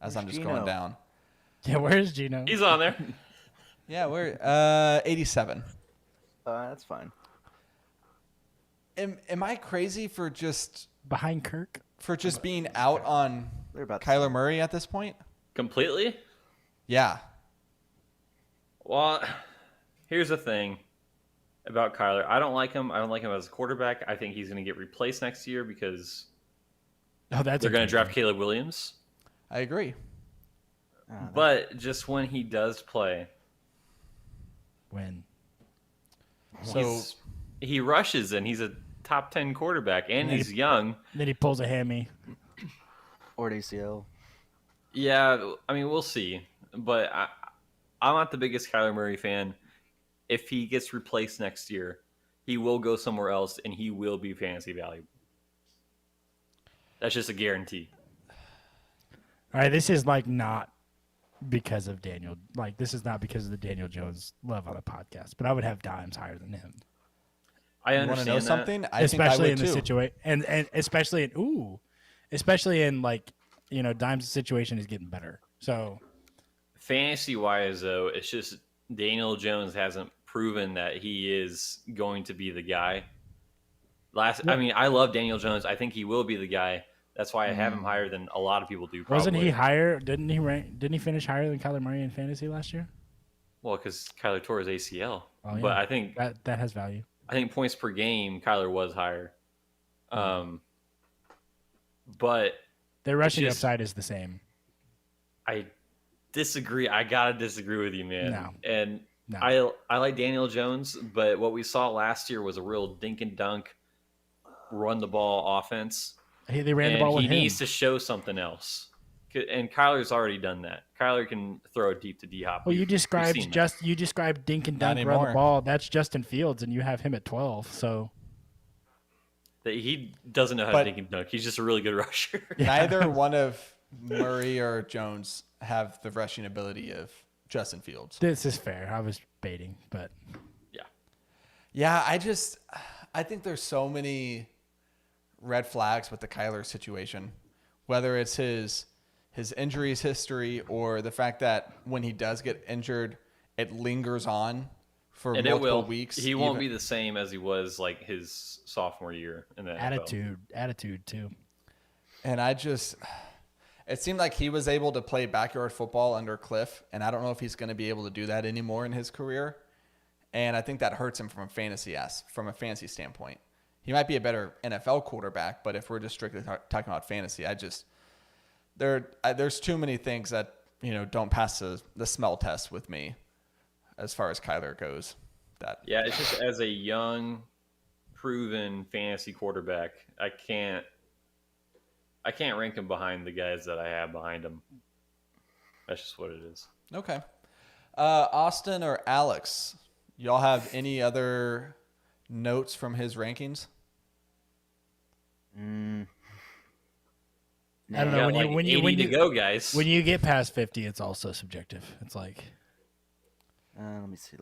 as I'm just Geno? going down. Yeah, where's Gino? He's on there. Yeah, we're 87. That's fine. Am I crazy for just Behind Kirk? being out on They're about the Kyler Murray at this point? Completely? Yeah. Well, here's the thing about Kyler. I don't like him. I don't like him as a quarterback. I think he's going to get replaced next year because Oh, that's they're a going to good draft one. Caleb Williams. I agree. But just when he does play, When? So he rushes and he's a top 10 quarterback and he's young. Then he pulls a hammy. Or ACL. Yeah, I mean, we'll see. But I'm not the biggest Kyler Murray fan. If he gets replaced next year, he will go somewhere else and he will be fantasy valuable. That's just a guarantee. All right, this is like not because of Daniel. Like this is not because of the Daniel Jones love on the podcast, but I would have Dimes higher than him. I You want to understand know that. something? I Especially think I in would the too. situation, and especially in like Dimes' situation is getting better. So Fantasy wise, though, it's just Daniel Jones hasn't proven that he is going to be the guy. I mean, I love Daniel Jones. I think he will be the guy. That's why I have him higher than a lot of people do. Probably. wasn't he higher? Didn't he finish higher than Kyler Murray in fantasy last year? Well, because Kyler tore his ACL. Oh, yeah. But I think that has value. I think points per game, Kyler was higher. But Their rushing just- upside is the same. I disagree. I gotta disagree with you, man. No. And No. I like Daniel Jones, but what we saw last year was a real dink and dunk, run the ball offense. They ran the And ball with he him. needs to show something else. And Kyler's already done that. Kyler can throw it deep to D-Hop. Well, you We've seen that. described dink and Not dunk run the anymore. ball. That's Justin Fields, and you have him at 12. So That he doesn't know how But- to dink and dunk. He's just a really good rusher. Neither one of Murray or Jones have the rushing ability of Justin Fields. this is fair. I was baiting, but Yeah, I think there's so many red flags with the Kyler situation, whether it's his injuries history or the fact that when he does get injured, it lingers on for And it multiple will. weeks. He won't even- be the same as he was like his sophomore year in the NFL. attitude too. And it seemed like he was able to play backyard football under Cliff, and I don't know if he's going to be able to do that anymore in his career. And I think that hurts him from a fantasy standpoint. He might be a better NFL quarterback, but if we're just strictly talking about fantasy, there's too many things that don't pass the smell test with me as far as Kyler goes. Yeah, it's just as a young, proven fantasy quarterback, I can't rank him behind the guys that I have behind him. That's just what it is. Okay. Austin or Alex, y'all have any other notes from his rankings? I don't We know got like 80 to go, guys. when you get past 50, it's also subjective. It's like Let me see.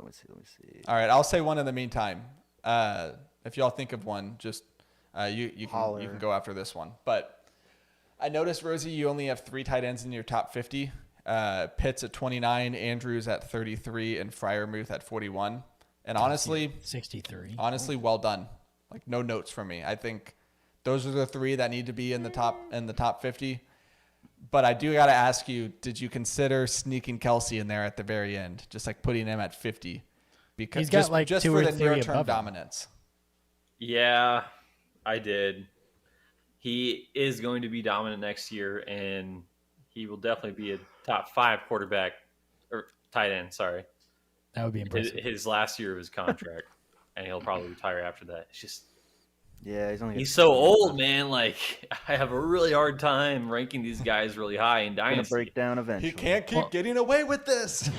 All right, I'll say one in the meantime. If y'all think of one, just you can go after this one. But I noticed, Rozey, you only have 3 tight ends in your top 50. Pitts at 29, Andrews at 33, and Freiermuth at 41. And honestly, 63. well done. Like no notes from me. I think those are the 3 that need to be in the top 50. But I do got to ask you, did you consider sneaking Kelsey in there at the very end, just like putting him at 50? Because He's got like just 2 for or the 3 near-term above him. dominance. Yeah, I did. He is going to be dominant next year, and he will definitely be a top 5 quarterback or tight end. Sorry, That would be impressive. his last year of his contract, and he'll probably retire after that. It's just Yeah, he's so old, man. Like I have a really hard time ranking these guys really high in Gonna Dynasty. break down eventually. He can't keep getting away with this.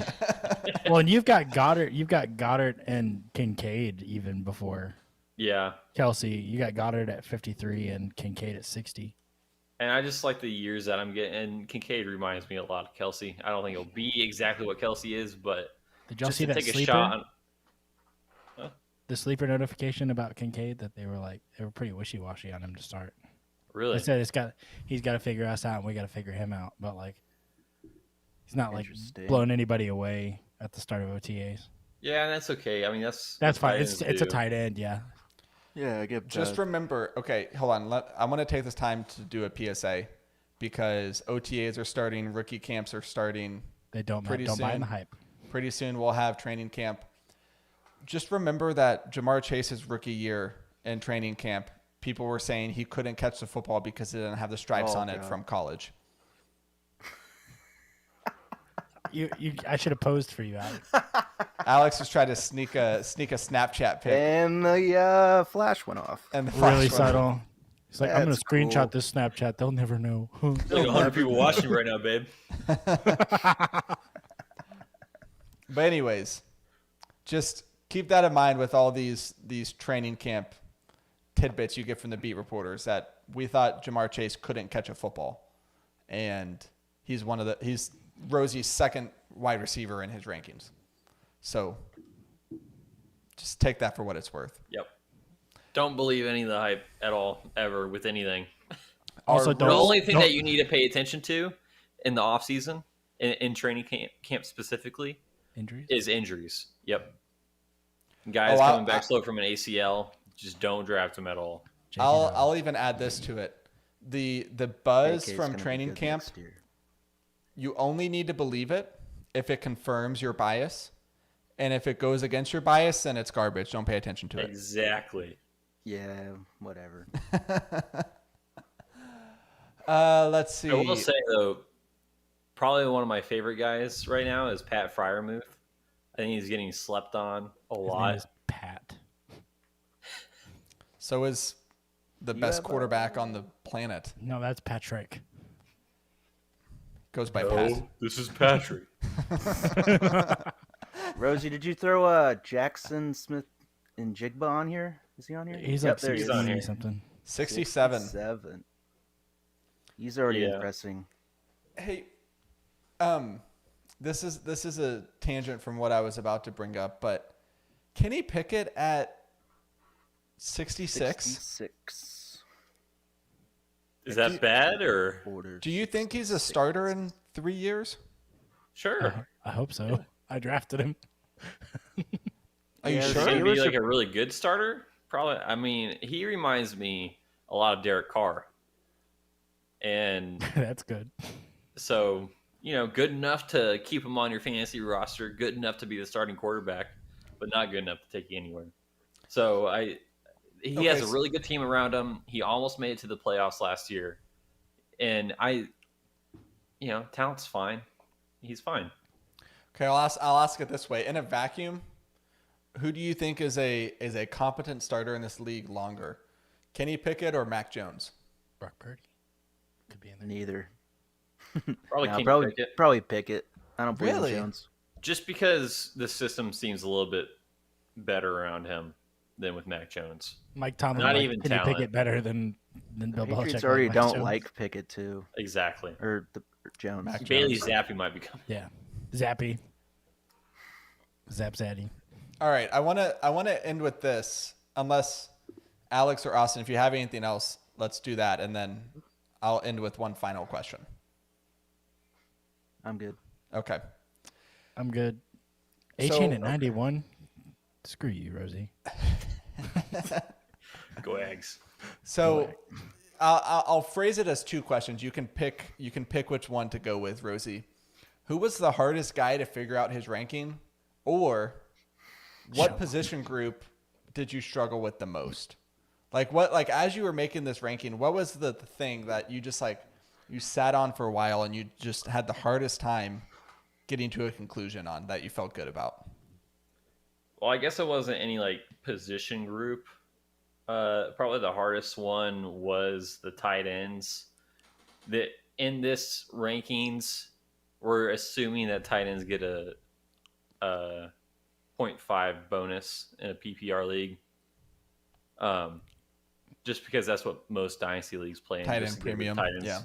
Well, and you've got Goddard and Kincaid even before Yeah, Kelsey. You got Goddard at 53 and Kincaid at 60. and I just like the years that I'm getting. And Kincaid reminds me a lot of Kelsey. I don't think he'll be exactly what Kelsey is, but Did y'all just see to that take a sleeper? shot. The sleeper notification about Kincaid that they were pretty wishy-washy on him to start. Really? They said he's got to figure us out and we got to figure him out, but like he's not like Interesting. blowing anybody away at the start of OTAs. Yeah, and that's okay. I mean, that's That's what fine. tight It's ends a do. tight end, yeah. Yeah, I get Just remember, okay, hold on. I'm going to take this time to do a PSA because OTAs are starting, rookie camps are starting. They don't Pretty buy in soon. the hype. Pretty soon we'll have training camp. Just remember that Jamar Chase's rookie year in training camp, people were saying he couldn't catch the football because it didn't have the stripes Oh, on it God. from college. I should have posed for you, Alex. Alex was trying to sneak a Snapchat pic. And the flash went off. And the Really flash went- subtle. He's like, I'm gonna That's screenshot cool. this Snapchat. They'll never know. There's like 100 people watching right now, babe. But anyways, just keep that in mind with all these training camp tidbits you get from the beat reporters that we thought Jamar Chase couldn't catch a football, and he's Rozey's second wide receiver in his rankings. So just take that for what it's worth. Yep. Don't believe any of the hype at all, ever, with anything. Also, The only thing that you need to pay attention to in the offseason, in training camp specifically, is injuries. Yep. Guys coming back slow from an ACL, just don't draft him at all. I'll even add this to it. The buzz from training camp, you only need to believe it if it confirms your bias. And if it goes against your bias, then it's garbage. Don't pay attention to it. Exactly. Yeah, whatever. Let's see. I will say, though, probably one of my favorite guys right now is Pat Freiermuth. I think he's getting slept on a lot. His name is Pat. So is the best quarterback on the planet. No, that's Patrick. Goes by Pat. This is Patrick. Rosie, did you throw Jackson Smith and Jigba on here? Is he on here? He's Yep, like there he is. 60 something. 67. 67. He's already impressing. Hey, this is a tangent from what I was about to bring up, but Kenny Pickett at 66? 66. Is that bad, or? Do you think he's a starter in 3 years? Sure. I hope so. I drafted him. Are you Is he sure? going to be like a really good starter? Probably. I mean, he reminds me a lot of Derek Carr. And That's good. so, good enough to keep him on your fantasy roster, good enough to be the starting quarterback, but not good enough to take you anywhere. So he has a really good team around him. He almost made it to the playoffs last year. And talent's fine. He's fine. Okay, I'll ask it this way. In a vacuum, who do you think is a competent starter in this league longer? Kenny Pickett or Mac Jones? Brock Purdy. Could be in there. Neither. Probably Pickett. I don't believe in Jones. just because the system seems a little bit better around him than with Mac Jones. Mike Tomlin. Not like even Kenny talent. Pickett better than Bill Patriots Belichick. already Mac don't Jones. like Pickett too, Exactly. or Jones. Mac Bailey Jones. Zappi might become. Yeah. Zappy. Zap Zaddy. All right, I want to end with this. Unless Alex or Austin, if you have anything else, let's do that, and then I'll end with one final question. I'm good. Okay. I'm good. So- 18 at 91. Screw you, Rosie. Go Eggs. So I'll phrase it as two questions. You can pick which one to go with, Rosie. Who was the hardest guy to figure out his ranking, or what position group did you struggle with the most? Like as you were making this ranking, what was the thing that you just you sat on for a while and you just had the hardest time getting to a conclusion on that you felt good about? Well, I guess it wasn't any position group. Probably the hardest one was the tight ends. That in this rankings, we're assuming that tight ends get a 0.5 bonus in a PPR league. Just because that's what most dynasty leagues play in. Tight just end to give the premium, tight ends yeah.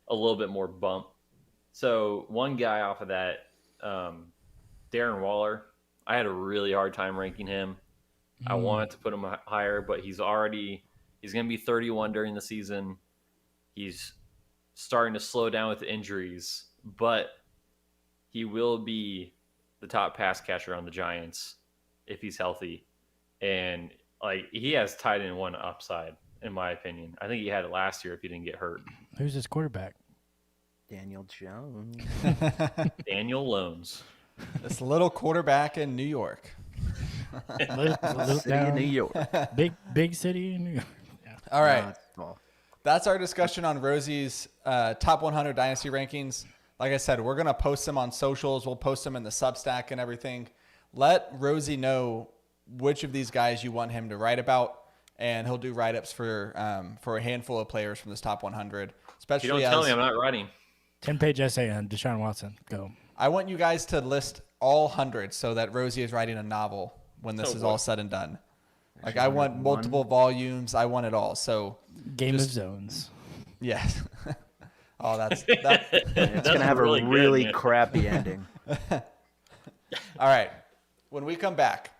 a little bit more bump. So one guy off of that, Darren Waller, I had a really hard time ranking him. I wanted to put him higher, but he's going to be 31 during the season. He's starting to slow down with injuries, but he will be the top pass catcher on the Giants if he's healthy. And he has tight end one upside, in my opinion. I think he had it last year if he didn't get hurt. Who's his quarterback? Daniel Jones. Daniel Loans. This little quarterback in New York. City of New York. Big city in New York. Yeah. All right. No, it's small. That's our discussion on Rosie's top 100 dynasty rankings. Like I said, we're going to post them on socials. We'll post them in the Substack and everything. Let Rozey know which of these guys you want him to write about, and he'll do write-ups for a handful of players from this top 100. Especially, You don't tell me I'm not writing. 10-page essay on Deshaun Watson. Go. I want you guys to list all 100 so that Rozey is writing a novel when this So is what? all said and done. Like I want 101. multiple volumes. I want it all. So Game Just- of Zones. yes. Oh, that's that. It's That's gonna have really a good, really man. crappy ending. All right. When we come back,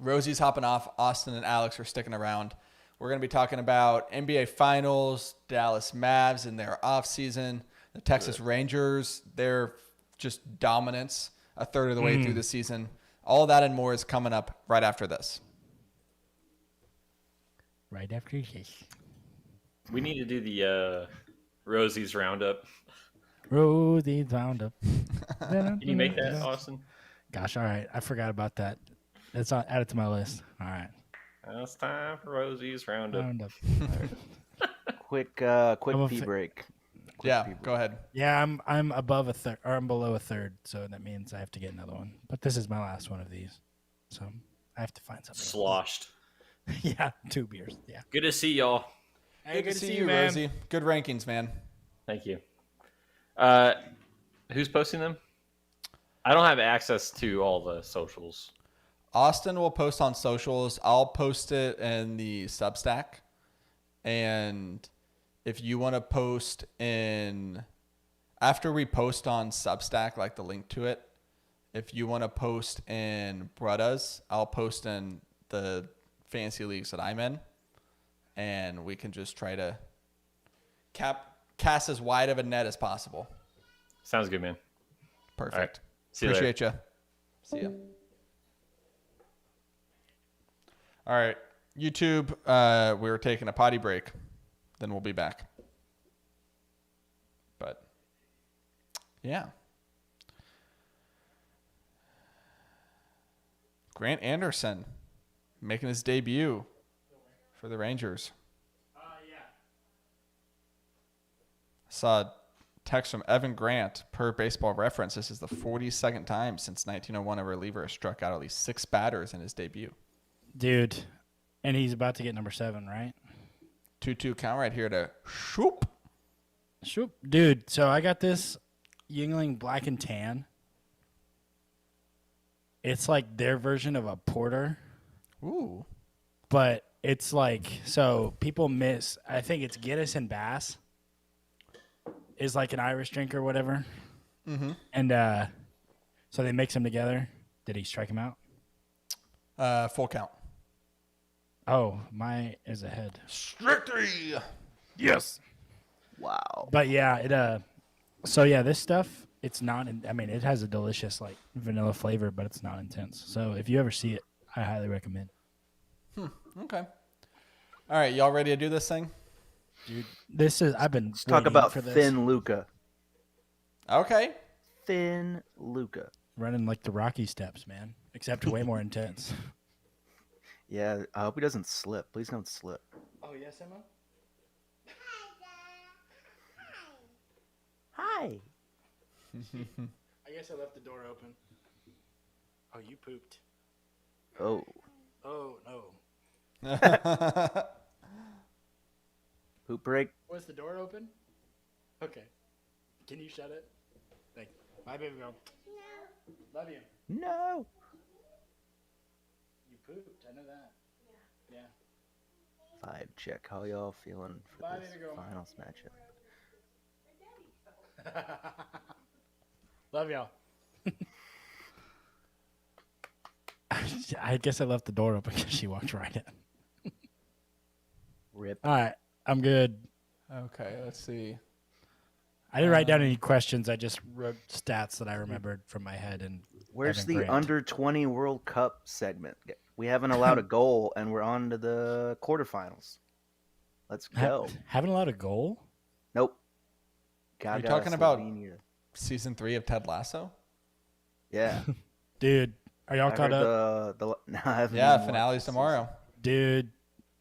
Rozey's hopping off. Austin and Alex are sticking around. We're going to be talking about NBA Finals, Dallas Mavs and their offseason, the Texas Rangers, their just dominance a third of the way through the season. All that and more is coming up right after this. Right after this. We need to do the Rosie's Roundup. Rosie wound up. Can you make that, Austin? Gosh, all right. I forgot about that. It's added to my list. All right. Now it's time for Rosie's Roundup. Round up. Quick I'm a pee fa- break. Yeah, go ahead. Yeah, I'm above a third, or I'm below a third, so that means I have to get another one. But this is my last one of these, so I have to find something. Sloshed. Yeah, 2 beers. Yeah. Good to see y'all. Hey, Good to see you, man. Rosie. Good rankings, man. Thank you. Who's posting them? I don't have access to all the socials. Austin will post on socials. I'll post it in the Substack. And if you want to post in after we post on Substack, like the link to it, if you want to post in Brutta's, I'll post in the fantasy leagues that I'm in. And we can just try to cast as wide of a net as possible. Sounds good, man. Perfect. All right. See you later. Appreciate you. See ya. All right. YouTube, we're taking a potty break. Then we'll be back. But, yeah. Grant Anderson making his debut for the Rangers. I saw a text from Evan Grant per Baseball Reference. This is the 42nd time since 1901 a reliever has struck out at least 6 batters in his debut. Dude, and he's about to get number 7, right? 2-2 count right here to shoop. Shoop. Dude, so I got this Yingling Black and Tan. It's like their version of a porter, Ooh. but it's like, so people miss, I think it's Guinness and Bass is like an Irish drink or whatever. Mm-hmm. And so they mix them together. Did he strike him out? Full count. Oh, my is ahead. Strike 3. Yes. Wow. But yeah, it so yeah, this stuff, it's not I mean, it has a delicious like vanilla flavor, but it's not intense. So if you ever see it, I highly recommend. Okay. All right, y'all ready to do this thing? Dude, this is I've been Let's talk waiting about for this. Thin Luca. Okay. Thin Luca. Running like the Rocky steps, man. Except way more intense. Yeah, I hope he doesn't slip. Please don't slip. Oh yes, Emma? Hi. I guess I left the door open. Oh, you pooped. Oh. Oh no. Poop break. Was the door open? Okay. Can you shut it? Thank you. Bye, baby girl. No. Love you. No. You pooped. I know that. Yeah. Vibe check. How y'all feeling for Bye, this baby girl. finals matchup? Love y'all. I guess I left the door open because she walked right in. Rip. All right. I'm good. Okay, let's see. I didn't write down any questions. I just wrote stats that I remembered from my head. And Where's Evan the Grant. under 20 World Cup segment? We haven't allowed a goal, and we're on to the quarterfinals. Let's go. Haven't allowed a goal? Nope. Are you Gaga, talking about Slovenia. season 3 of Ted Lasso? Yeah. Dude, are y'all I caught heard up? no, I haven't Yeah, even watched finale's the tomorrow. season. Dude.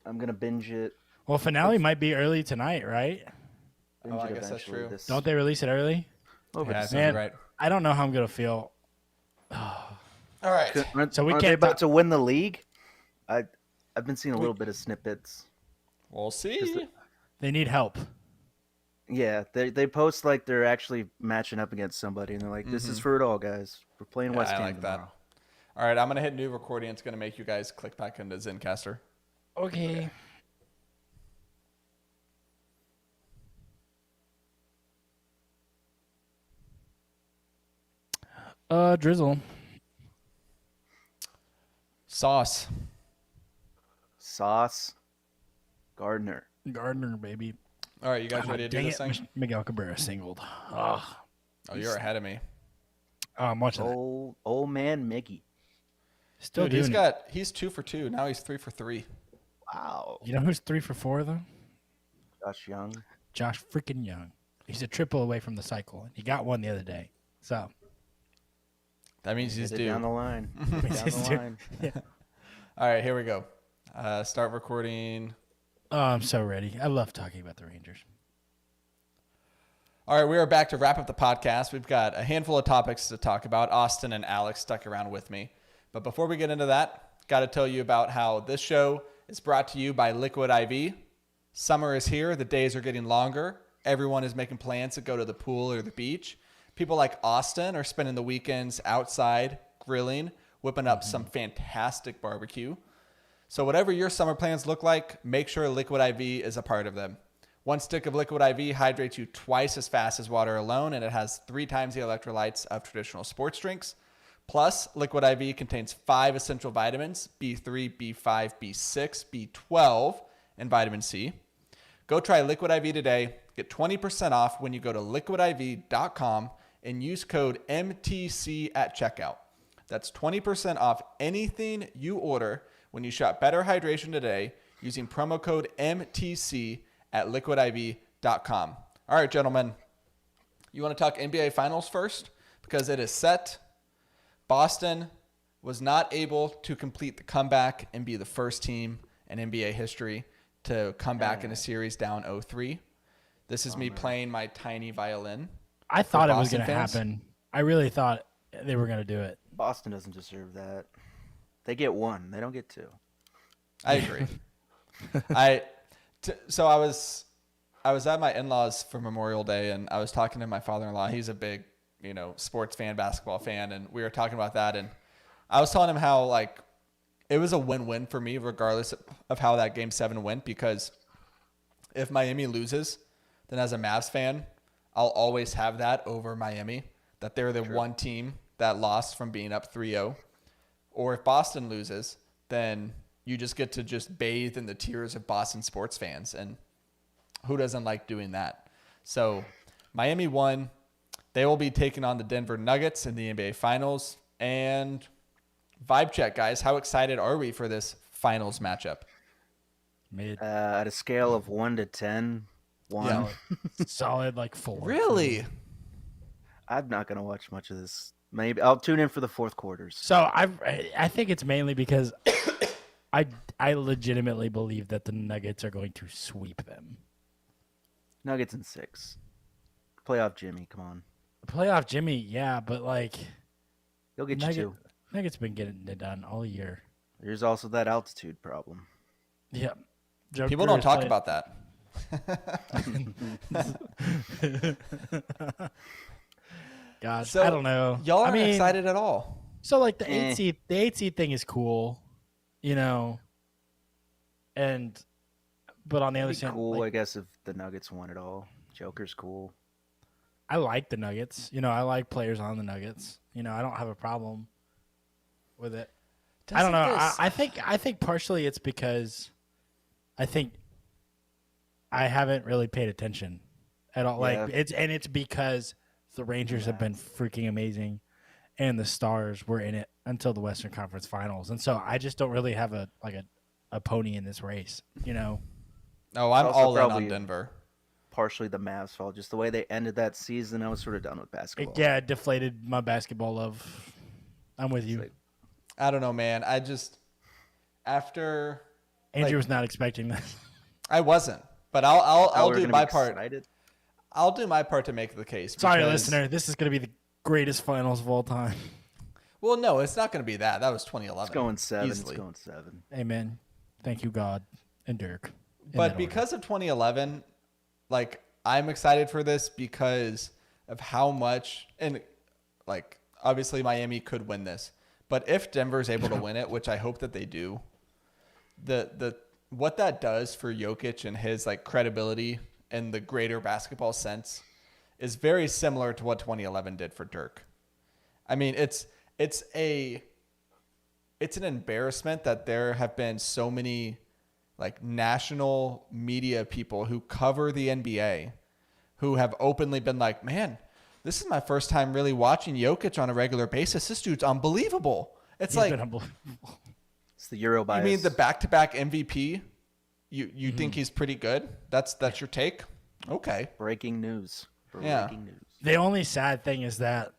I'm gonna binge it. Well, finale might be early tonight, right? Binge Oh, I it guess that's eventually true. This, Don't they release it early? over Yeah, I the think Man, you're right. I don't know how I'm going to feel. All right. Aren't, So we aren't they can't about talk- to win the league? I've been seeing a little bit of snippets. We'll see. They need help. Yeah, they post like they're actually matching up against somebody, and they're like, "This is for it all, guys. We're playing Yeah, West I Ham like that. tomorrow." All right, I'm going to hit new recording. It's going to make you guys click back into Zencaster. Okay. Drizzle. Sauce. Sauce. Gardner. Gardner, baby. All right, you guys ready to do Dang this it. thing? Miguel Cabrera singled. Ugh. Oh, you're ahead of me. I'm watching that. Old man Mickey. Still Dude, doing it. he's 2 for 2. Now he's 3 for 3. Wow. You know who's 3 for 4, though? Josh Young. Josh freaking Young. He's a triple away from the cycle. He got one the other day. So. That means he's Hit it due. down the line. Down He's the due. line. All right, here we go. Start recording. Oh, I'm so ready. I love talking about the Rangers. All right, we are back to wrap up the podcast. We've got a handful of topics to talk about. Austin and Alex stuck around with me. But before we get into that, got to tell you about how this show is brought to you by Liquid IV. Summer is here. The days are getting longer. Everyone is making plans to go to the pool or the beach. People like Austin are spending the weekends outside, grilling, whipping up some fantastic barbecue. So whatever your summer plans look like, make sure Liquid IV is a part of them. 1 stick of Liquid IV hydrates you twice as fast as water alone, and it has 3 times the electrolytes of traditional sports drinks. Plus, Liquid IV contains 5 essential vitamins, B3, B5, B6, B12, and vitamin C. Go try Liquid IV today. Get 20% off when you go to liquidiv.com and use code MTC at checkout. That's 20% off anything you order when you shop Better Hydration today using promo code MTC at liquidiv.com. All right, gentlemen, you want to talk NBA Finals first? Because it is set. Boston was not able to complete the comeback and be the first team in NBA history to come back in a series down 0-3. This is me playing my tiny violin. I thought it was Boston going to fans? happen. I really thought they were going to do it. Boston doesn't deserve that. They get 1. They don't get 2. I agree. So I was at my in-laws for Memorial Day, and I was talking to my father-in-law. He's a big, sports fan, basketball fan, and we were talking about that. And I was telling him how it was a win-win for me, regardless of how that Game 7 went. Because if Miami loses, then as a Mavs fan, I'll always have that over Miami, that they're the one team that lost from being up 3-0. Or if Boston loses, then you just get to just bathe in the tears of Boston sports fans. And who doesn't like doing that? So Miami won. They will be taking on the Denver Nuggets in the NBA Finals. And vibe check, guys. How excited are we for this finals matchup? Mid. At a scale of 1 to 10, 1. Yeah. Solid, 4. Really? I'm not going to watch much of this. Maybe I'll tune in for the fourth quarters. So I think it's mainly because I legitimately believe that the Nuggets are going to sweep them. Nuggets in 6. Playoff Jimmy, come on. Playoff Jimmy, yeah, but He'll get you 2. Nuggets been getting it done all year. There's also that altitude problem. Yeah. People don't talk about that. God, So I don't know. Y'all aren't excited at all. So the 8 seed thing is cool, and but on the other It'd be side, cool, I guess, if the Nuggets won it all. Joker's cool. I like the Nuggets. I like players on the Nuggets. I don't have a problem with it. I don't know. I think partially it's because I think I haven't really paid attention at all. Yeah. It's because the Rangers have been freaking amazing, and the Stars were in it until the Western Conference Finals, and so I just don't really have a pony in this race. No, I'm Also all in on probably- Denver. Partially the Mavs' fault. Just the way they ended that season, I was sort of done with basketball. Yeah, it deflated my basketball love. I'm with you. like- I don't know, man. I just after Andrew was not expecting that. I wasn't, but How I'll we're do gonna my be part. excited. I'll do my part to make the case. Sorry, because- listener. This is going to be the greatest finals of all time. Well, no, it's not going to be that. That was 2011. It's going 7. Easily. It's going 7. Amen. Thank you, God and Dirk. In But that because of 2011, I'm excited for this because of how much, and obviously Miami could win this, But if Denver's able to win it, which I hope that they do, the what that does for Jokic and his like credibility in the greater basketball sense is very similar to what 2011 did for Dirk. I mean, it's an embarrassment that there have been so many like national media people who cover the NBA who have openly been like, man, this is my first time really watching Jokic on a regular basis. This dude's unbelievable. It's He's like, been unbelievable. It's the Euro bias. you mean the back-to-back MVP? You think he's pretty good? That's your take? Okay. Breaking news. Yeah. Breaking news. The only sad thing is that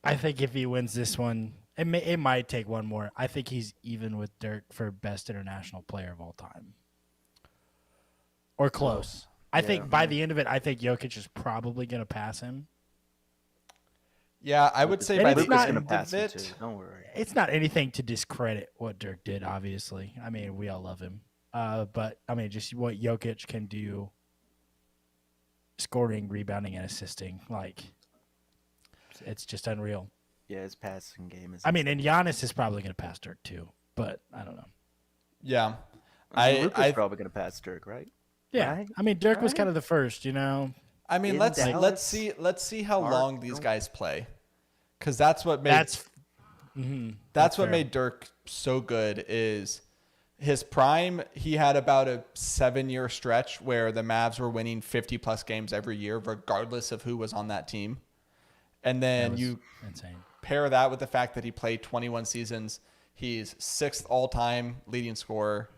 I think if he wins this one, it might take one more. I think he's even with Dirk for best international player of all time. Or close. I think by the end of it, I think Jokic is probably going to pass him. Yeah, I would say And by it's the not- end gonna pass of him it. too. Don't worry. It's not anything to discredit what Dirk did, obviously. I mean, we all love him. But, I mean, just what Jokic can do, scoring, rebounding, and assisting. Like, it's just unreal. Yeah, his passing game is. I mean, and Giannis is probably going to pass Dirk, too. But, I don't know. Yeah. Luka's probably gonna pass Dirk, right? Yeah. Right? I mean, Dirk was kind of the first, you know. I mean, In let's Dallas, see how Mark, long these don't- guys play, because that's what made That's that's what fair. made Dirk so good. Is his prime? He had about a 7-year stretch where the Mavs were winning 50+ games every year, regardless of who was on that team. And then you insane. pair that with the fact that he played 21 seasons. He's 6th all-time leading scorer.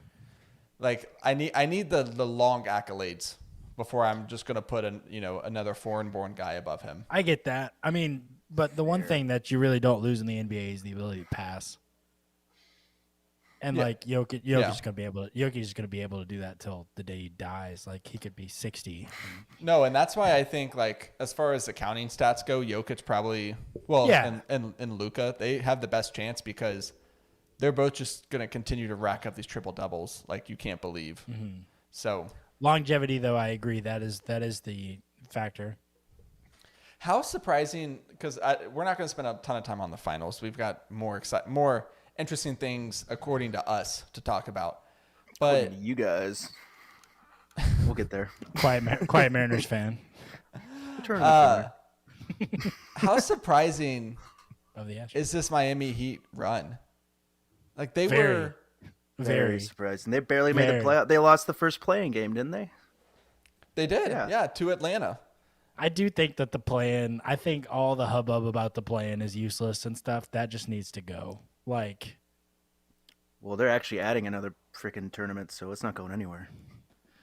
Like I need the long accolades before I'm just gonna put another foreign-born guy above him. I get that. I mean, but the one thing that you really don't lose in the NBA is the ability to pass. And Yeah. like Jokic Yeah. is going to be able to do that till the day he dies. Like he could be 60. No, and that's why I think like as far as accounting stats go, Jokic probably and Luka, they have the best chance because they're both just gonna continue to rack up these triple doubles like you can't believe. So Longevity, though, I agree that is the factor. how surprising, because we're not going to spend a ton of time on the finals. We've got more interesting things, according to us, to talk about. But According to you guys, we'll get there. Quiet Mariners fan Turn the corner. how surprising of the Astros. is this Miami Heat run? Like they Very. were, Very surprising. They barely made Very. the playoff. They lost the first playing game, didn't they? they did, Yeah. yeah, to Atlanta. I do think that the play-in, I think all the hubbub about the play-in is useless and stuff. That just needs to go. Like, Well, they're actually adding another freaking tournament, so it's not going anywhere.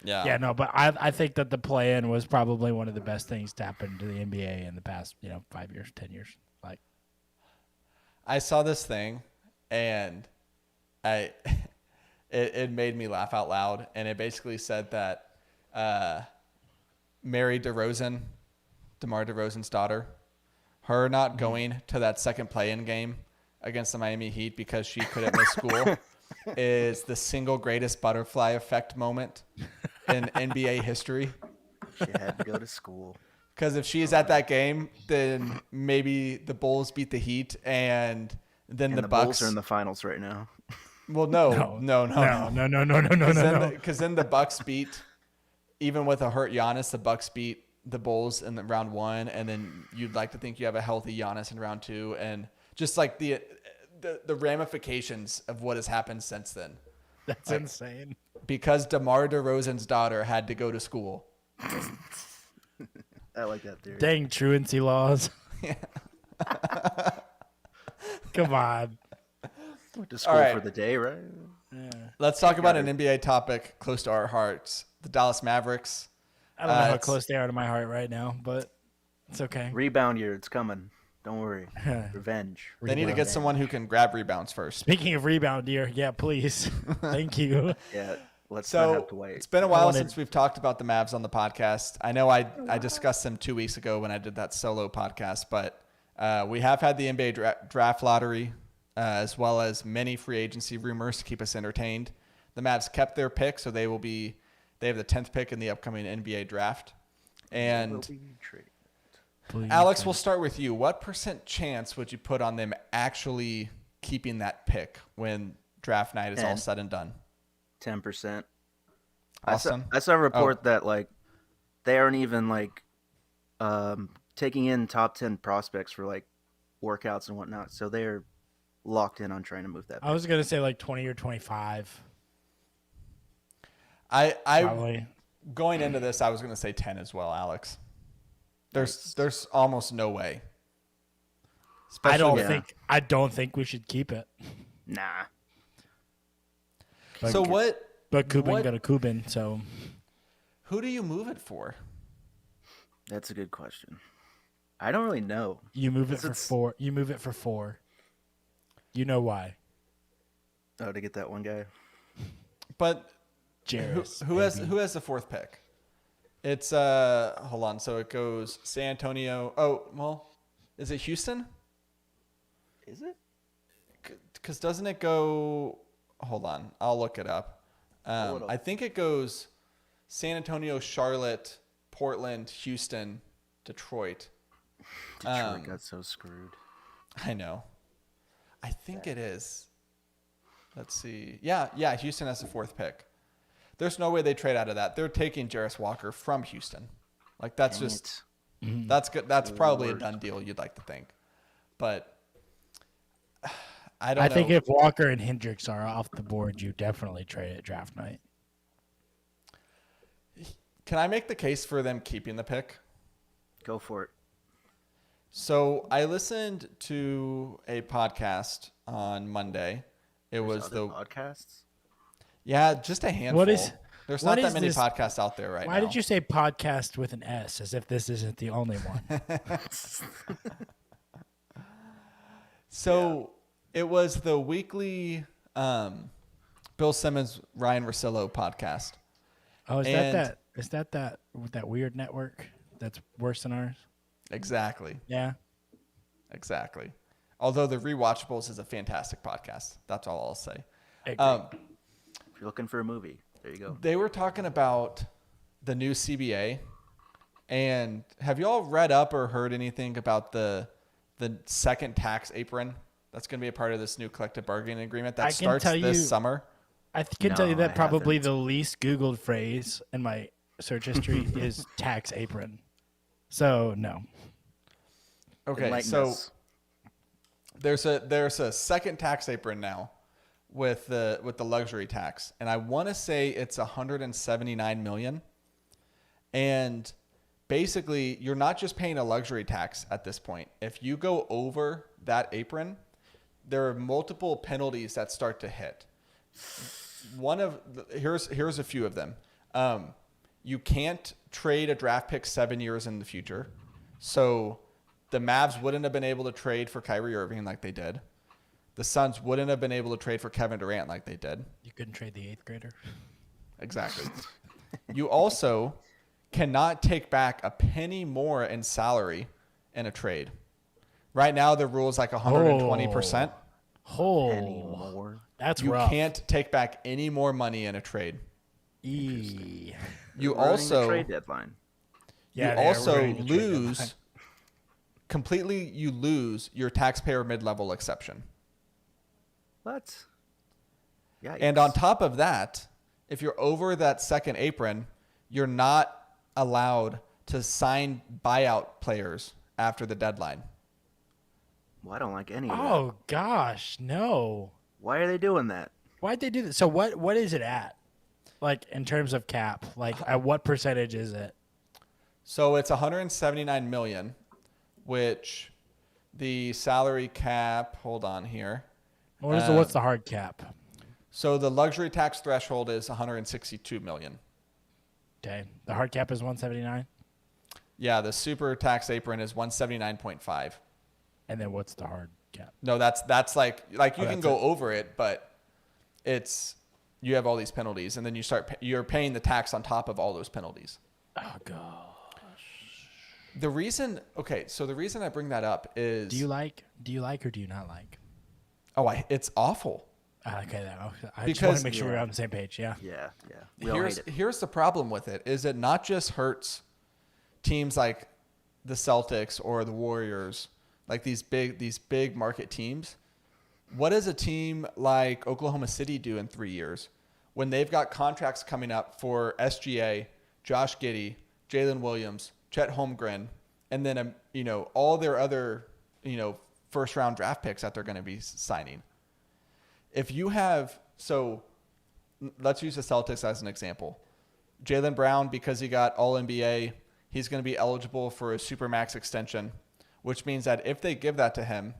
yeah, no, but I think that the play-in was probably one of the best things to happen to the NBA in the past, 5 years, 10 years. Like, I saw this thing, and it made me laugh out loud, and it basically said that Mary DeRozan, DeMar DeRozan's daughter, her not going to that second play-in game against the Miami Heat because she couldn't miss school is the single greatest butterfly effect moment in NBA history. She had to go to school. Because if she's at that game, then maybe the Bulls beat the Heat, and then And the the Bucks Bulls are in the finals right now. Well, no. no. Because then the Bucks beat, even with a hurt Giannis, the Bucks beat the Bulls in the round 1, and then you'd like to think you have a healthy Giannis in round 2, and just like the ramifications of what has happened since then. That's insane. Because DeMar DeRozan's daughter had to go to school. I like that theory. Dang truancy laws. Come on. Went to school right. for the day, right? Let's talk about an NBA topic close to our hearts. The Dallas Mavericks. I don't know how it's- close they are to my heart right now, but it's okay. Rebound year, it's coming. Don't worry. Revenge. They need to get someone who can grab rebounds first. Speaking of rebound, dear, yeah, please. Thank you. Yeah, let's not So have to wait. it's been a while wanted- since we've talked about the Mavs on the podcast. I know I discussed them 2 weeks ago when I did that solo podcast, but we have had the NBA draft lottery as well as many free agency rumors to keep us entertained. The Mavs kept their pick, so they have the 10th pick in the upcoming NBA draft. And Will be traded. Please. Alex, we'll start with you. What % chance would you put on them actually keeping that pick when draft night is all 10. said and done? 10%. Austin? I saw a report that like they aren't even like taking in top 10 prospects for like workouts and whatnot. So they're locked in on trying to move that. I was gonna say like 20 or 25. I Probably. going into this, I was going to say 10 as well, Alex. There's almost no way. I Especially don't think we should keep it. Nah. So what? But Kubin what- got a Kubin, so Who do you move it for? That's a good question. I don't really know. you move it for It's- 4. You move it for 4. You know why? Oh, to get that one guy. But Jarris. who has baby. who has the fourth pick? It's hold on. So it goes San Antonio. Oh, well, is it Houston? Is it? Because doesn't it go? Hold on, I'll look it up. Pull it up. I think it goes San Antonio, Charlotte, Portland, Houston, Detroit. Detroit got so screwed. I know. I think it is. Let's see. Yeah. Houston has the fourth pick. There's no way they trade out of that. They're taking Jarris Walker from Houston. Like that's Dang just it. that's good. That's probably a Lord. done deal. You'd like to think, but I don't I know. think if Walker and Hendricks are off the board, you definitely trade at draft night. Can I make the case for them keeping the pick? Go for it. So I listened to a podcast on Monday. It was Other the podcasts. just a handful. There's what not that is many this- podcasts out there right now. Why did you say podcast with an S as if this isn't the only one? So it was the weekly Bill Simmons, Ryan Russillo podcast. Oh, And- is that weird network that's worse than ours? Exactly. Yeah. Exactly. Although the Rewatchables is a fantastic podcast. That's all I'll say. I agree. If you're looking for a movie, there you go. They were talking about the new CBA. And have you all read up or heard anything about the second tax apron that's going to be a part of this new collective bargaining agreement that I can starts tell this you- summer? I can tell you No, that I probably haven't. the least Googled phrase in my search history is tax apron. So no. Okay, Enlighten so us. there's a second tax apron now with the luxury tax, and I want to say it's 179 million. And basically, you're not just paying a luxury tax at this point. If you go over that apron, there are multiple penalties that start to hit. Here's a few of them. You can't trade a draft pick 7 years in the future. So the Mavs wouldn't have been able to trade for Kyrie Irving like they did. The Suns wouldn't have been able to trade for Kevin Durant like they did. You couldn't trade the 8th grader. Exactly. You also cannot take back a penny more in salary in a trade. Right now, the rule is like 120%. Penny Oh, more. that's You rough. can't take back any more money in a trade. E. You Ruining the also trade deadline. Yeah, you they are also ruining the trade lose deadline. completely. You lose your taxpayer mid-level exception. What? Yeah. And on top of that, if you're over that second apron, you're not allowed to sign buyout players after the deadline. Well, I don't like any of that. Oh gosh, no. Why are they doing that? Why'd they do that? So what is it at? Like in terms of cap? Like at what percentage is it? So it's 179 million, which the salary cap, hold on here. What's the hard cap? So the luxury tax threshold is 162 million. Okay. The hard cap is 179. Yeah, the super tax apron is 179.5. And then what's the hard cap? No, that's like you can that's go it. over it, but you have all these penalties, and then you're paying the tax on top of all those penalties. Oh god. The reason I bring that up is Do you like or do you not like? it's awful. Okay, I just want Because- to make sure we're on the same page. Yeah. Yeah. We all hate it. Here's the problem with it is it not just hurts teams like the Celtics or the Warriors, like these big market teams. what does a team like Oklahoma City do in 3 years when they've got contracts coming up for SGA, Josh Giddey, Jalen Williams, Chet Holmgren, and then all their other first round draft picks that they're going to be signing? If you have, so let's use the Celtics as an example. Jaylen Brown, because he got All NBA, he's going to be eligible for a Supermax extension, which means that if they give that to him,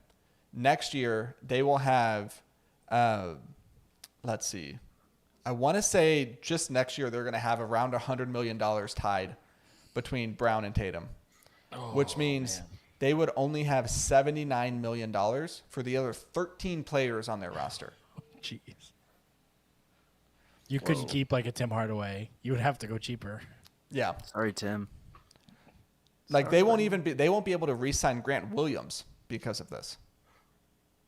next year they will have, let's see, I want to say just next year they're going to have around $100 million tied between Brown and Tatum, which means they would only have $79 million for the other 13 players on their roster. Jeez. You couldn't keep like a Tim Hardaway. You would have to go cheaper. Yeah. Sorry, Tim. Like they won't be able to re-sign Grant Williams because of this.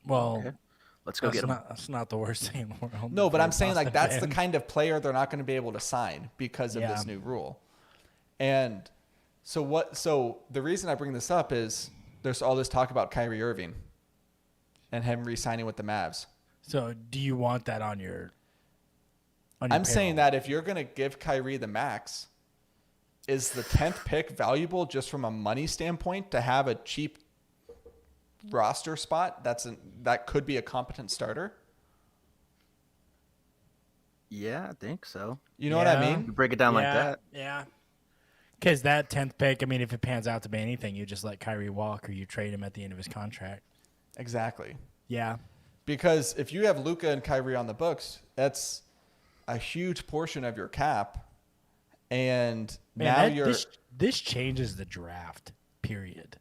Well, Okay. Let's go get him. That's not the worst thing in the world. No, but for I'm saying like Boston that's the fans. kind of player they're not going to be able to sign because of this new rule. And so the reason I bring this up is there's all this talk about Kyrie Irving and him re-signing with the Mavs. So do you want that on your I'm saying that if you're going to give Kyrie the max, is the 10th pick valuable just from a money standpoint to have a cheap roster spot that could be a competent starter? Yeah, I think so. You know what I mean? You break it down like that. Yeah. Because that 10th pick, I mean, if it pans out to be anything, you just let Kyrie walk or you trade him at the end of his contract. Exactly. Yeah. Because if you have Luka and Kyrie on the books, that's a huge portion of your cap. And Man, now this changes the draft, period.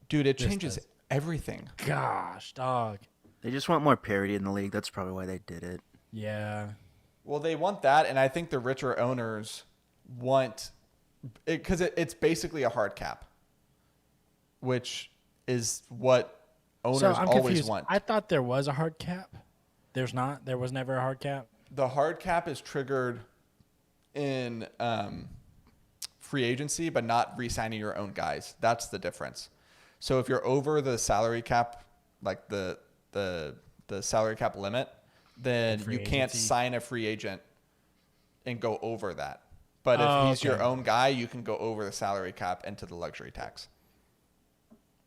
dude, it This changes does. everything. Gosh, dog. They just want more parity in the league. That's probably why they did it. Yeah. Well, they want that, and I think the richer owners want it because it's basically a hard cap, which is what owners So I'm always confused. want. I thought there was a hard cap. There's not. There was never a hard cap. The hard cap is triggered in free agency, but not re-signing your own guys. That's the difference. So if you're over the salary cap, like the salary cap limit, then Free you can't agency. sign a free agent and go over that. But if Oh, he's your okay. own guy, you can go over the salary cap into the luxury tax.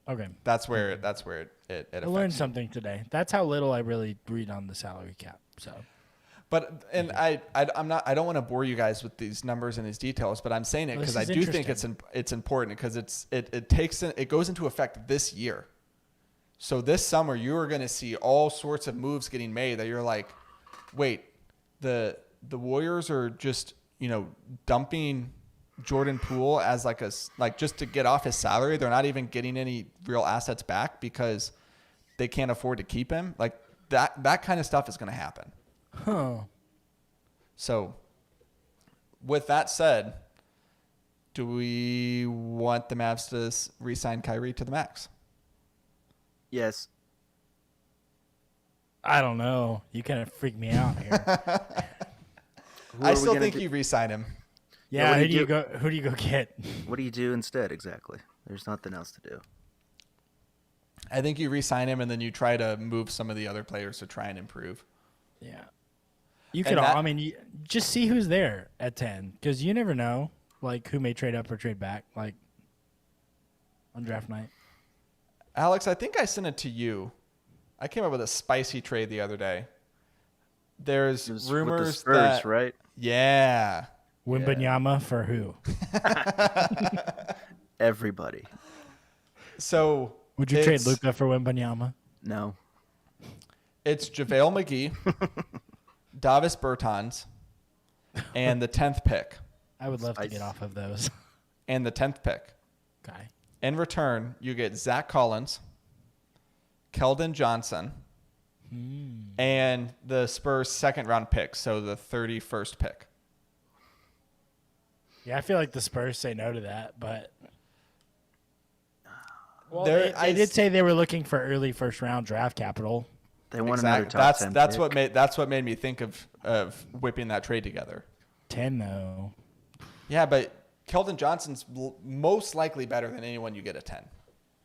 Okay. That's where it I learned affects. something today. That's how little I really read on the salary cap. So But I don't want to bore you guys with these numbers and these details, but I'm saying it Well, because this I is do think interesting. it's important because it goes into effect this year. So this summer you are going to see all sorts of moves getting made that you're like, wait, the Warriors are just dumping Jordan Poole as like just to get off his salary. They're not even getting any real assets back because they can't afford to keep him. Like that kind of stuff is going to happen. Huh. So, with that said, do we want the Mavs to re-sign Kyrie to the max? Yes. I don't know. You kind of freak me out here. Who I are we still gonna think do- you re-sign him. Yeah. what do Who you do you do? go? Who do you go get? What do you do instead exactly? There's nothing else to do. I think you re-sign him and then you try to move some of the other players to try and improve. Yeah. You And could. that- I mean, just see who's there at 10, because you never know, like who may trade up or trade back, like on draft night. Alex, I think I sent it to you. I came up with a spicy trade the other day. There's It was rumors with the Spurs, that right? yeah. Wembanyama for who? Everybody. So Would you trade it's- Luka for Wembanyama? No. It's JaVale McGee, Davis Bertans, and the 10th pick. I would love to Spice. get off of those. And the 10th pick. Okay. In return, you get Zach Collins, Keldon Johnson, and the Spurs' second round pick, so the 31st pick. Yeah, I feel like the Spurs say no to that, but well, There- they did say they were looking for early first round draft capital. They want Exactly. another top 10 That's pick. what made me think of whipping that trade together. 10 though. Yeah, but Keldon Johnson's most likely better than anyone you get at 10.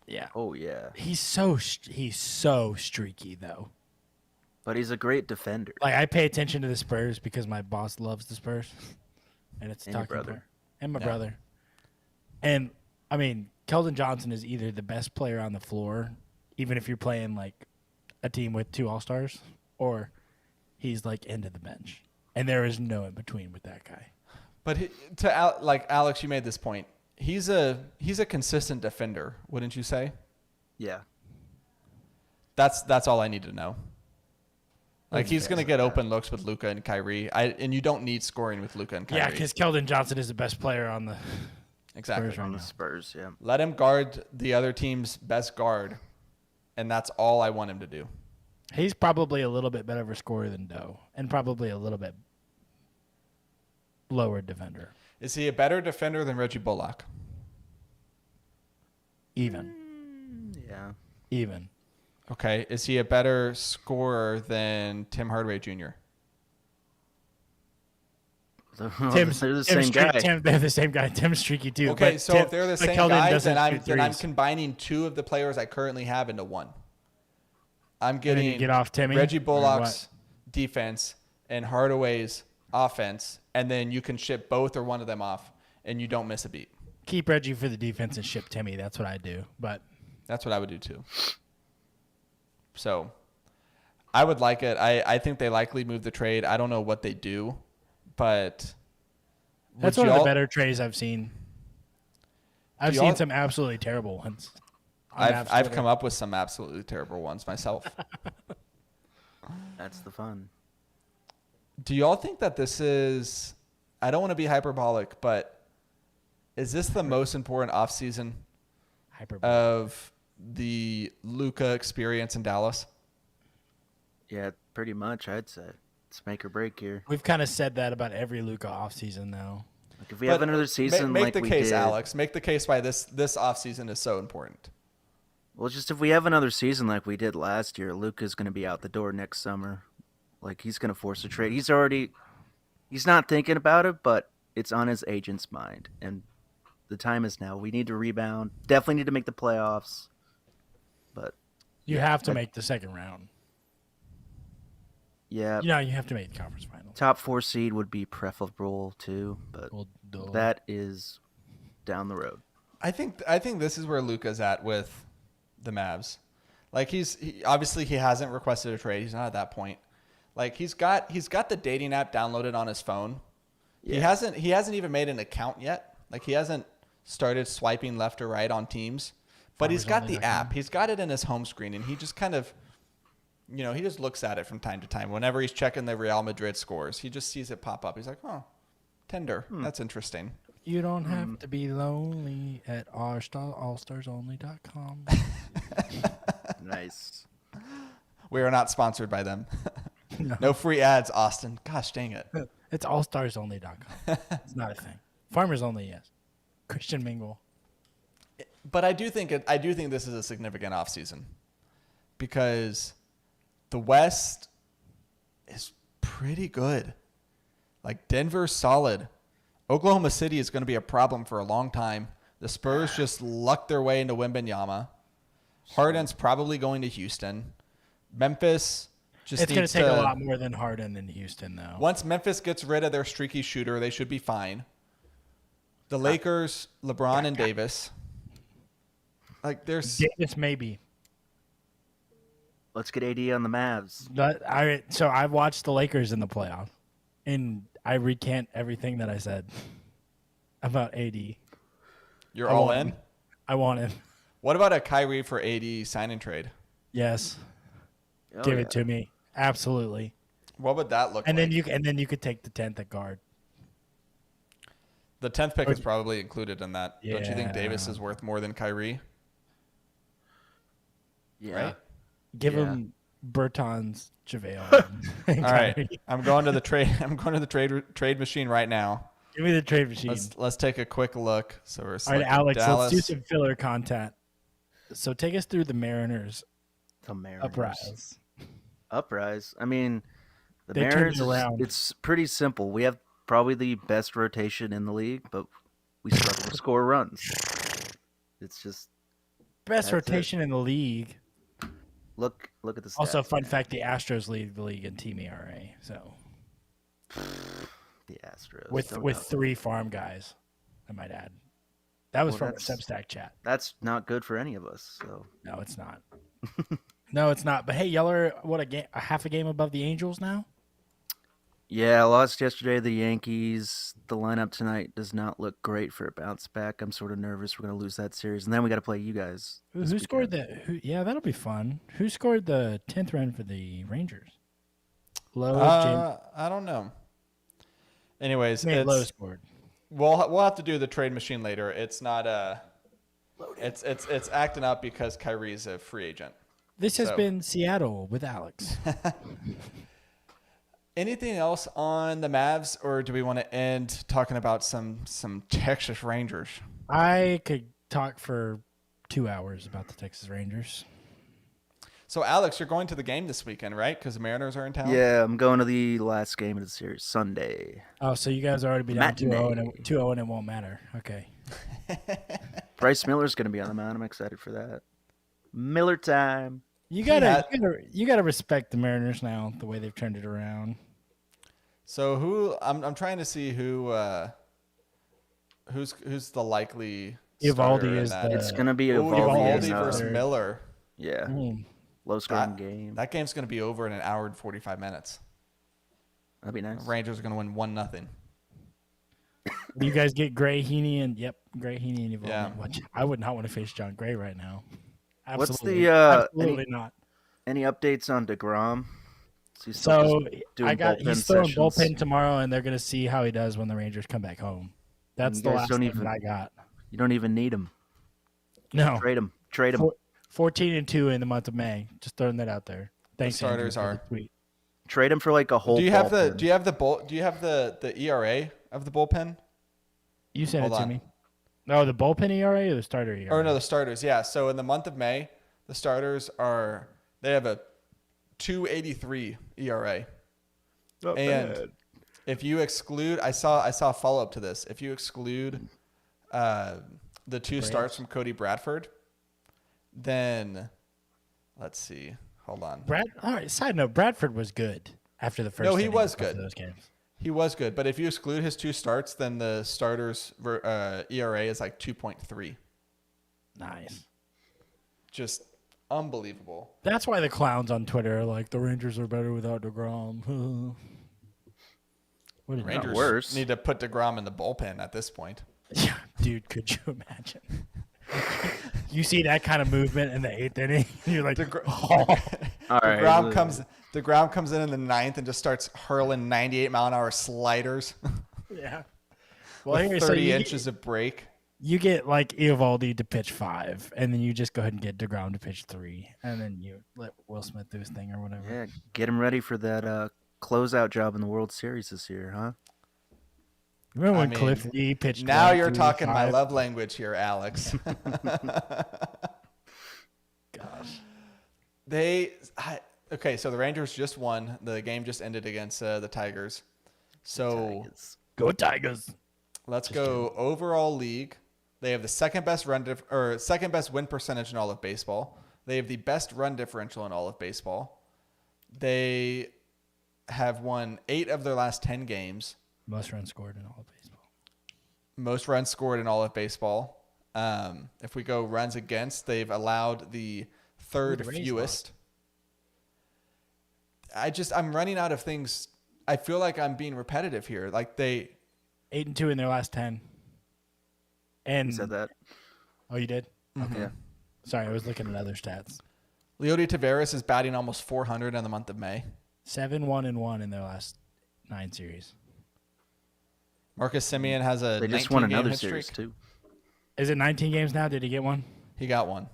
Yeah. Oh, yeah. He's so streaky though. But he's a great defender. Like I pay attention to the Spurs because my boss loves the Spurs, and it's And your talking brother. point. And my Yeah. brother. And I mean, Keldon Johnson is either the best player on the floor, even if you're playing like a team with 2 All-Stars, or he's like into the bench, and there is no in between with that guy. But like Alex, you made this point. He's a consistent defender, wouldn't you say? Yeah. That's all I need to know. Like That's he's fair. going to get open looks with Luka and Kyrie. And you don't need scoring with Luka and Kyrie. Yeah, because Keldon Johnson is the best player on the exactly. Spurs right On the now. Spurs, yeah. Let him guard the other team's best guard, and that's all I want him to do. He's probably a little bit better of a scorer than Doe, and probably a little bit lower defender. Is he a better defender than Reggie Bullock? Even. Yeah. Even. Okay. Is he a better scorer than Tim Hardaway Jr.? Tim's They're the same guy. They're the same guy. Tim's streaky too. Okay, but so Tim- if they're the but same Keldon guy, doesn't then I'm shoot threes. combining 2 of the players I currently have into one. I'm And then you getting get off Timmy. Reggie or Bullock's defense and Hardaway's offense, and then you can ship both or one of them off, and you don't miss a beat. what? Keep Reggie for the defense and ship Timmy. That's what I do. But That's what I would do too. So I would like it. I think they likely move the trade. I don't know what they do, but that's would one of the y'all- better trades I've seen. I've Do seen y'all- some absolutely terrible ones. on I've Mavs Twitter. come up with some absolutely terrible ones myself. That's the fun. Do y'all think that this is, I don't want to be hyperbolic, but is this the most important offseason Hyperbole. of the Luka experience in Dallas? Yeah, pretty much, I'd say. It's make or break here. We've kind of said that about every Luka offseason now. Like if we have But another season make like the we case, did, Alex. Make the case why this offseason is so important. well, just if we have another season like we did last year, Luka's going to be out the door next summer. Like he's going to force a trade. He's not thinking about it, but it's on his agent's mind. And the time is now. We need to rebound. Definitely need to make the playoffs. But You have to make the second round. yeah, You know, you have to make the conference final. top 4 seed would be preferable too. But Well, duh. that is down the road. I think this is where Luka's at with the Mavs. Like obviously he hasn't requested a trade. He's not at that point. Like he's got the dating app downloaded on his phone. Yeah. He hasn't even made an account yet. Like he hasn't started swiping left or right on teams. But he's got the FarmersOnly.com. app. He's got it in his home screen, and he just kind of, he just looks at it from time to time. Whenever he's checking the Real Madrid scores, he just sees it pop up. He's like, oh, Tinder. That's interesting. You don't have to be lonely at allstarsonly.com. Nice. We are not sponsored by them. No. No free ads, Austin. Gosh dang it. It's allstarsonly.com. It's not a thing. Farmers only, yes. Christian Mingle. But I do think this is a significant offseason because the West is pretty good. Like Denver's solid. Oklahoma City is going to be a problem for a long time. The Spurs just lucked their way into Wembanyama. Harden's probably going to Houston. Memphis just It's going needs to take a lot more than Harden in Houston, though. Once Memphis gets rid of their streaky shooter, they should be fine. The Lakers, LeBron and Davis. Like there's Davis, maybe. Let's get AD on the Mavs. So I've watched the Lakers in the playoffs, and I recant everything that I said about AD. you're I all want in. him. I want him. What about a Kyrie for AD sign and trade? Yes, Oh, give yeah. it to me. Absolutely. What would that look And like? then you could take the 10th at guard. The 10th pick is probably included in that. Don't you think Yeah. Davis is worth more than Kyrie? Yeah. Right? Give Yeah. him Bertans, JaVale. and All right. Kyrie. I'm going to the trade machine right now. Give me the trade machine. Let's take a quick look. So we're All right, selecting Alex, Dallas. let's do some filler content. So take us through the Mariners The Mariners. uprise. Uprise. I mean, the They turned Mariners, it around. it's pretty simple. We have probably the best rotation in the league, but we struggle to score runs. It's just Best That's it. rotation in the league. Look at the stats. Also, fun fact: the Astros lead the league in team ERA. So The Astros. with Don't know. 3 farm guys, I might add. That was Well, from a Substack chat. That's not good for any of us. So No, it's not. No, it's not. But hey, y'all are a half a game above the Angels now. yeah, lost yesterday. The Yankees. The lineup tonight does not look great for a bounce back. I'm sort of nervous we're going to lose that series, and then we got to play you guys. Who scored the? Yeah, that'll be fun. Who scored the 10th run for the Rangers? Lowe. I don't know. Anyways, Lowe scored. we'll have to do the trade machine later. It's not it's acting up because Kyrie's a free agent. This has been Seattle with Alex. Anything else on the Mavs, or do we want to end talking about some Texas Rangers? I could talk for 2 hours about the Texas Rangers. So, Alex, you're going to the game this weekend, right? Because the Mariners are in town? Yeah, I'm going to the last game of the series Sunday. Oh, so you guys already be down Matinee. 2-0 and it won't matter. Okay. Bryce Miller's going to be on the mound. I'm excited for that. Miller time. You gotta respect the Mariners now, the way they've turned it around. So I'm trying to see who's the likely Eovaldi starter in is that. It's going to be Ooh, Eovaldi Eovaldi versus Miller. Yeah, Mm. low scoring game. That game's going to be over in an hour and 45 minutes. That'd be nice. Rangers are going to win 1-0. You guys get Gray, Heaney, and Gray, Heaney, and Eovaldi. Yeah. Which I would not want to face John Gray right now. What's Absolutely, the absolutely not. Any updates on DeGrom? Is he So still just doing he's bullpen throwing sessions? bullpen tomorrow, and they're gonna see how he does when the Rangers come back home. That's You the guys last don't thing even- that I got. You don't even need him. No, Trade him. Trade him. 14-2 in the month of May. Just throwing that out there. Thanks, starters Andrew, for are- the tweet. Trade him for like a whole. Do you have the bullpen. the ERA of the bullpen? You sent Hold it to on. me. No, the bullpen ERA or the starter ERA? Or no, the starters. Yeah. So in the month of May, the starters they have a 2.83 ERA. Not And bad. if you exclude, I saw a follow up to this. If you exclude the 2 starts from Cody Bradford, then let's see. Hold on. All right. Side note: Bradford was good after the first. No, he inning was of both of good. Those games. He was good, but if you exclude his 2 starts, then the starters ERA is like 2.3. Nice. Just unbelievable. That's why the clowns on Twitter are like the Rangers are better without DeGrom. What did Rangers worse. need to put DeGrom in the bullpen at this point. Yeah, dude, could you imagine? You see that kind of movement in the 8th inning, you're like, All right. DeGrom comes in the 9th and just starts hurling 98-mile-an-hour sliders yeah. with Well, 30 inches of break. You get like Eovaldi to pitch 5, and then you just go ahead and get DeGrom to pitch 3, and then you let Will Smith do his thing or whatever. Yeah, get him ready for that closeout job in the World Series this year, huh? Remember when I mean, Cliff Lee pitched? Now 1, you're 3, talking my 5? love language here, Alex. Gosh. Okay, so the Rangers just won. The game just ended against the Tigers. So Tigers. Go Tigers. let's go overall league. They have the second best win percentage in all of baseball. They have the best run differential in all of baseball. They have won 8 of their last 10 games. Most runs scored in all of baseball. Most runs scored in all of baseball. If we go runs against, they've allowed the third the Rays fewest. I'm running out of things. I feel like I'm being repetitive here. Like 8-2 in their last 10. And You said that. Oh, you did? Okay. Sorry, I was looking at other stats. Leody Taveras is batting almost 400 in the month of May. 7-1-1 in their last 9 series. Marcus Simeon has a They just won 19-game another hit series streak. too. Is it 19 games now? Did he get one? He got one.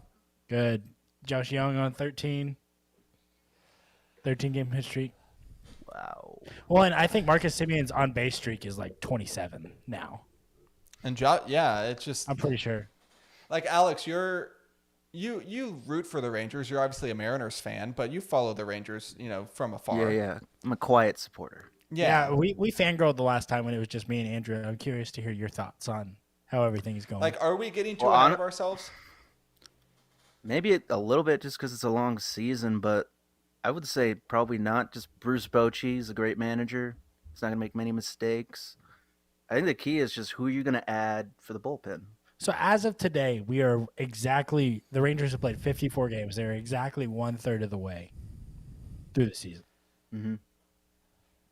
Good. Josh Young on 13. 13-game hit streak. Wow. Well, and I think Marcus Simeon's on base streak is like 27 now. And it's just I'm pretty sure. like Alex, you root for the Rangers. You're obviously a Mariners fan, but you follow the Rangers, from afar. Yeah. I'm a quiet supporter. Yeah, we fangirled the last time when it was just me and Andrew. I'm curious to hear your thoughts on how everything is going. Like, are we getting too Well, ahead of ourselves? Maybe a little bit just because it's a long season, but I would say probably not. Just Bruce Bochy is a great manager. He's not going to make many mistakes. I think the key is just who you're going to add for the bullpen. So as of today, the Rangers have played 54 games. They're exactly 1/3 of the way through the season. Mm-hmm.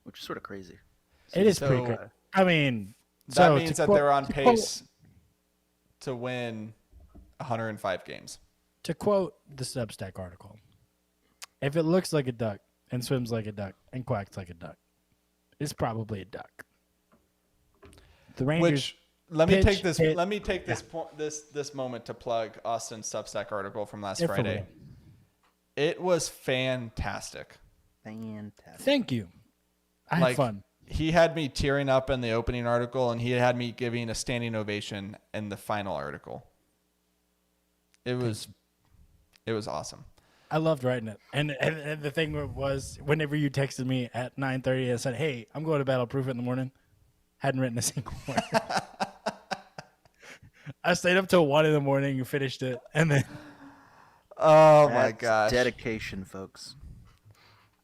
Which is sort of crazy. It is So pretty crazy. I mean, that means that they're on pace to win 105 games. To quote the Substack article, if it looks like a duck and swims like a duck and quacks like a duck, it's probably a duck. The Rangers. Which let me take this hit. this moment to plug Austin's Substack article from last Good for Friday. him. It was fantastic. Fantastic. Thank you. I had fun. He had me tearing up in the opening article, and he had me giving a standing ovation in the final article. It was awesome. I loved writing it. And the thing was, whenever you texted me at 9:30 and said, "Hey, I'm going to bed. I'll proof it in the morning," hadn't written a single word. I stayed up till 1 a.m. and finished it, and then Oh my That's gosh. dedication, folks.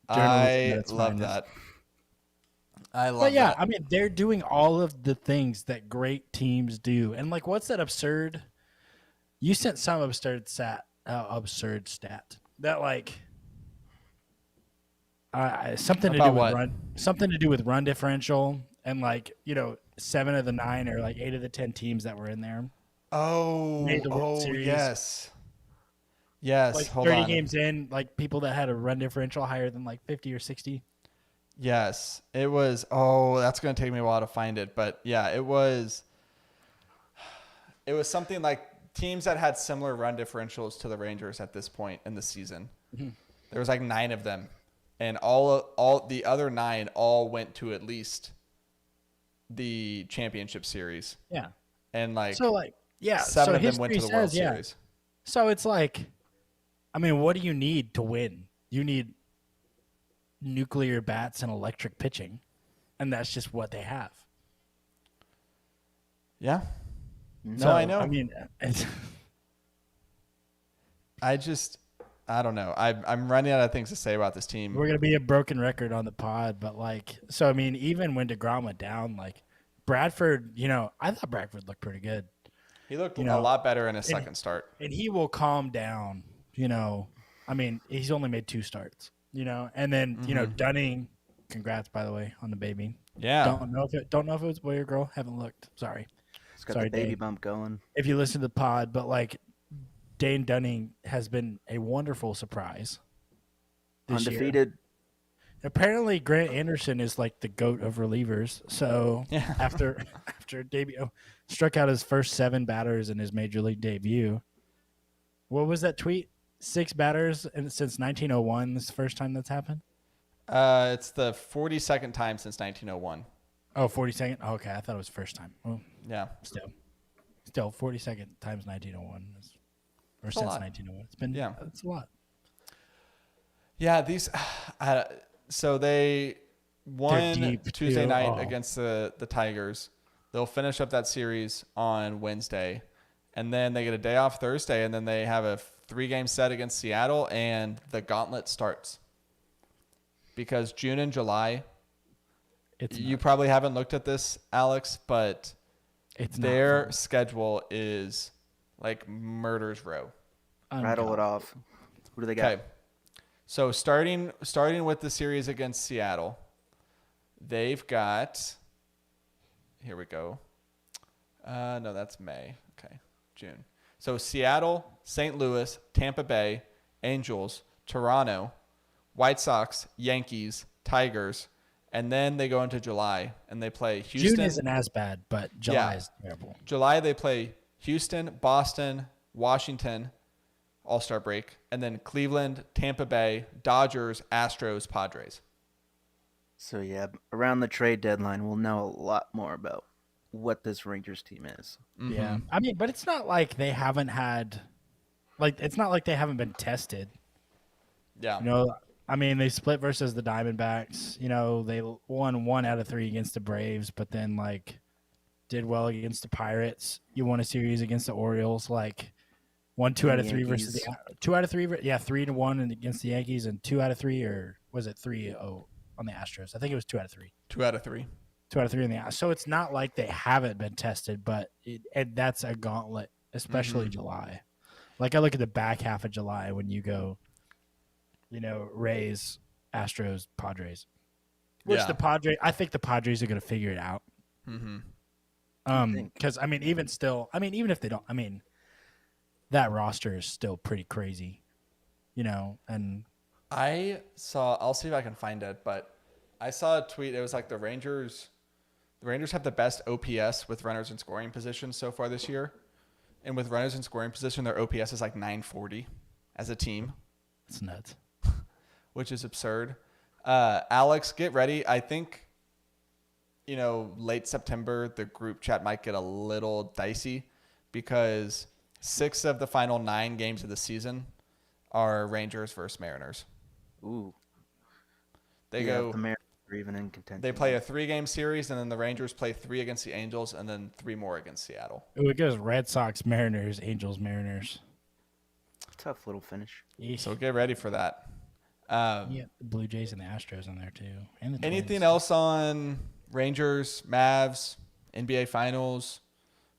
I That's love fine. that. I love But yeah, that. I mean, they're doing all of the things that great teams do. And like, what's that absurd? You sent some absurd stat that like something to About do with what? something to do with run differential, and like 7 of the 9 or like 8 of the 10 teams that were in there. Made the World Series. Yes. Like Hold 30 on. games in, like people that had a run differential higher than like 50 or 60. Yes, it was. Oh, that's going to take me a while to find it, but yeah, it was. It was something like teams that had similar run differentials to the Rangers at this point in the season. Mm-hmm. There was like 9 of them, and all the other 9 all went to at least the championship series, Yeah. and like So like, yeah. 7 so of them went to history the World says, yeah. Series. So it's like, I mean, what do you need to win? You need nuclear bats and electric pitching, and that's just what they have. Yeah. So No, I know. I mean, it's, I don't know. I'm running out of things to say about this team. we're gonna be a broken record on the pod, but like, so I mean, even when DeGrom went down, like Bradford, I thought Bradford looked pretty good, He looked a lot better in his second start. and he will calm down. I mean, he's only made 2 starts. And then Dunning, congrats by the way on the baby. Yeah. Don't know if it was a boy or girl. Haven't looked. Sorry. It's got Sorry, the baby Dave. bump going. If you listen to the pod, but like Dane Dunning has been a wonderful surprise. This year. Undefeated. Apparently, Grant Anderson is like the GOAT of relievers. So Yeah. after debut, struck out his first 7 batters in his major league debut. What was that tweet? 6 batters since 1901. This is the first time that's happened. It's the 42nd time since 1901. Oh, 42nd. Oh, okay, I thought it was first time. Well, Yeah. still 42nd times 1901, or a since lot. 1901. It's been It's a lot. Yeah, these. So they won deep, Tuesday too. night Oh. against the Tigers. They'll finish up that series on Wednesday, and then they get a day off Thursday, and then they have a 3-game set against Seattle, and the gauntlet starts. Because June and July, you probably haven't looked at this, Alex, but their schedule is like murder's row. Rattle it off. What do they got? Okay. So starting with the series against Seattle, they've got. Here we go. No, that's May. Okay, June. So Seattle, St. Louis, Tampa Bay, Angels, Toronto, White Sox, Yankees, Tigers, and then they go into July and they play Houston. June isn't as bad, but July is terrible. July they play Houston, Boston, Washington, All-Star break, and then Cleveland, Tampa Bay, Dodgers, Astros, Padres. So yeah, around the trade deadline, we'll know a lot more about what this Rangers team is. Mm-hmm. Yeah, I mean, but it's not like they haven't had, it's not like they haven't been tested. Yeah. I mean, they split versus the Diamondbacks. They won 1 out of 3 against the Braves, but then did well against the Pirates. You won a series against the Orioles. Won 2 out of The 3 versus the Yankees. 2 out of 3. Yeah, 3-1 against the Yankees, and 2 out of 3, or was it 3-0 on the Astros? I think it was 2 out of 3. 2 out of 3. 2 out of 3 in the Astros. So it's not like they haven't been tested, but and that's a gauntlet, especially July. Like I look at the back half of July when you go, Rays, Astros, Padres. Which I think the Padres are going to figure it out. Because even if they don't, that roster is still pretty crazy, and I'll see if I can find it, but I saw a tweet. It was like the Rangers have the best OPS with runners in scoring position so far this year. And with runners in scoring position, their OPS is like 940 as a team. it's nuts. Which is absurd. Alex, get ready. I think, late September, the group chat might get a little dicey because 6 of the final 9 games of the season are Rangers versus Mariners. Ooh. The Mariners are even in contention. They play a 3-game series, and then the Rangers play 3 against the Angels, and then 3 more against Seattle. Ooh, it goes Red Sox, Mariners, Angels, Mariners. Tough little finish. So get ready for that. The Blue Jays and the Astros in there too. And the Anything Twins. else on Rangers, Mavs, NBA Finals,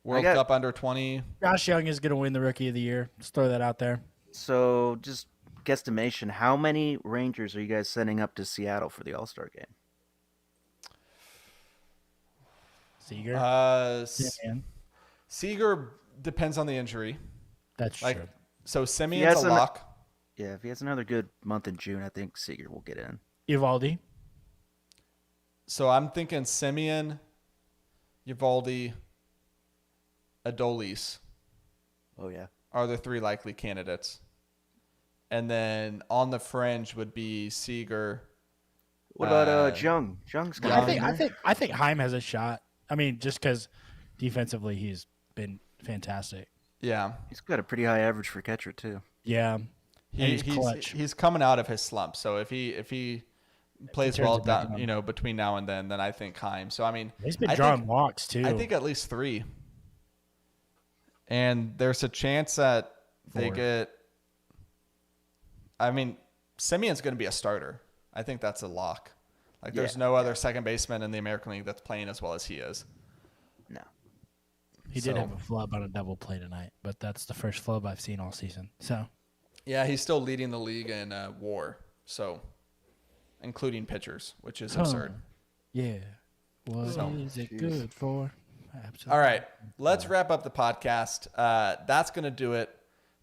World Cup under 20? Josh Young is going to win the Rookie of the Year. Just throw that out there. So, just guesstimation, how many Rangers are you guys sending up to Seattle for the All-Star game? Seager. Man. Seager depends on the injury. That's true. So Simeon's a lock. Yeah, if he has another good month in June, I think Seager will get in. Evaldi. So I'm thinking Simeon, Evaldi, Adolis Oh, yeah. are the 3 likely candidates. And then on the fringe would be Seager. What about Jung? Jung's got I think Heim has a shot. Just because defensively he's been fantastic. Yeah. He's got a pretty high average for catcher, too. Yeah. He's clutch. He's coming out of his slump. So if he plays turns well it back down, on. between now and then I think Heim. So He's been drawing walks too. I think at least 3. And there's a chance that 4. they get. Simeon's going to be a starter. I think that's a lock. There's no other second baseman in the American League that's playing as well as he is. No. He did have a flub on a double play tonight, but that's the first flub I've seen all season. So. Yeah, he's still leading the league in WAR, so including pitchers, which is absurd. Yeah. What is it good for? Absolutely. All right, let's wrap up the podcast. That's going to do it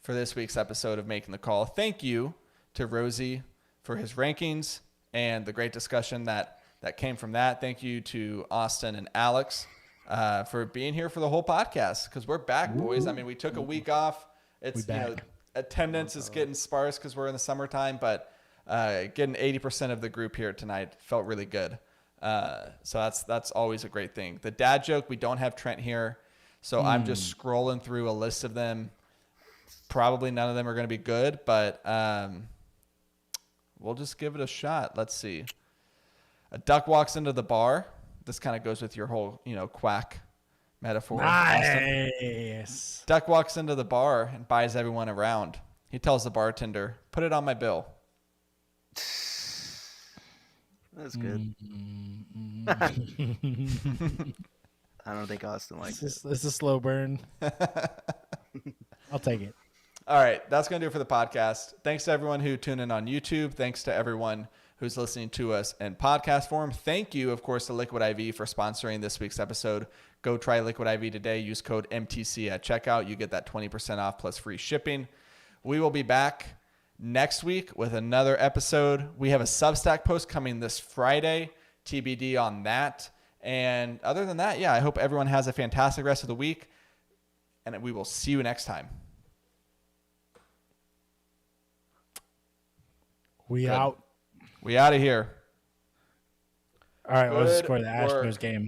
for this week's episode of Making the Call. Thank you to Rozey for his rankings and the great discussion that came from that. Thank you to Austin and Alex for being here for the whole podcast because we're back, boys. We took a week off. It's attendance is getting sparse because we're in the summertime, but getting 80% of the group here tonight felt really good. So that's always a great thing. The dad joke, we don't have Trent here, so I'm just scrolling through a list of them. Probably none of them are going to be good, but we'll just give it a shot. Let's see. A duck walks into the bar. This kind of goes with your whole, quack metaphor. Nice. Duck walks into the bar and buys everyone around. He tells the bartender, "Put it on my bill." That's good. I don't think Austin likes it. It's a slow burn. I'll take it. All right, that's going to do it for the podcast. Thanks to everyone who tuned in on YouTube. Thanks to everyone who's listening to us in podcast form. Thank you, of course, to Liquid IV for sponsoring this week's episode. Go try Liquid IV today. Use code MTC at checkout. You get that 20% off plus free shipping. We will be back next week with another episode. We have a Substack post coming this Friday. TBD on that. And other than that, I hope everyone has a fantastic rest of the week. And we will see you next time. We out. We out of here. All right, let's Good score the Astros work. game.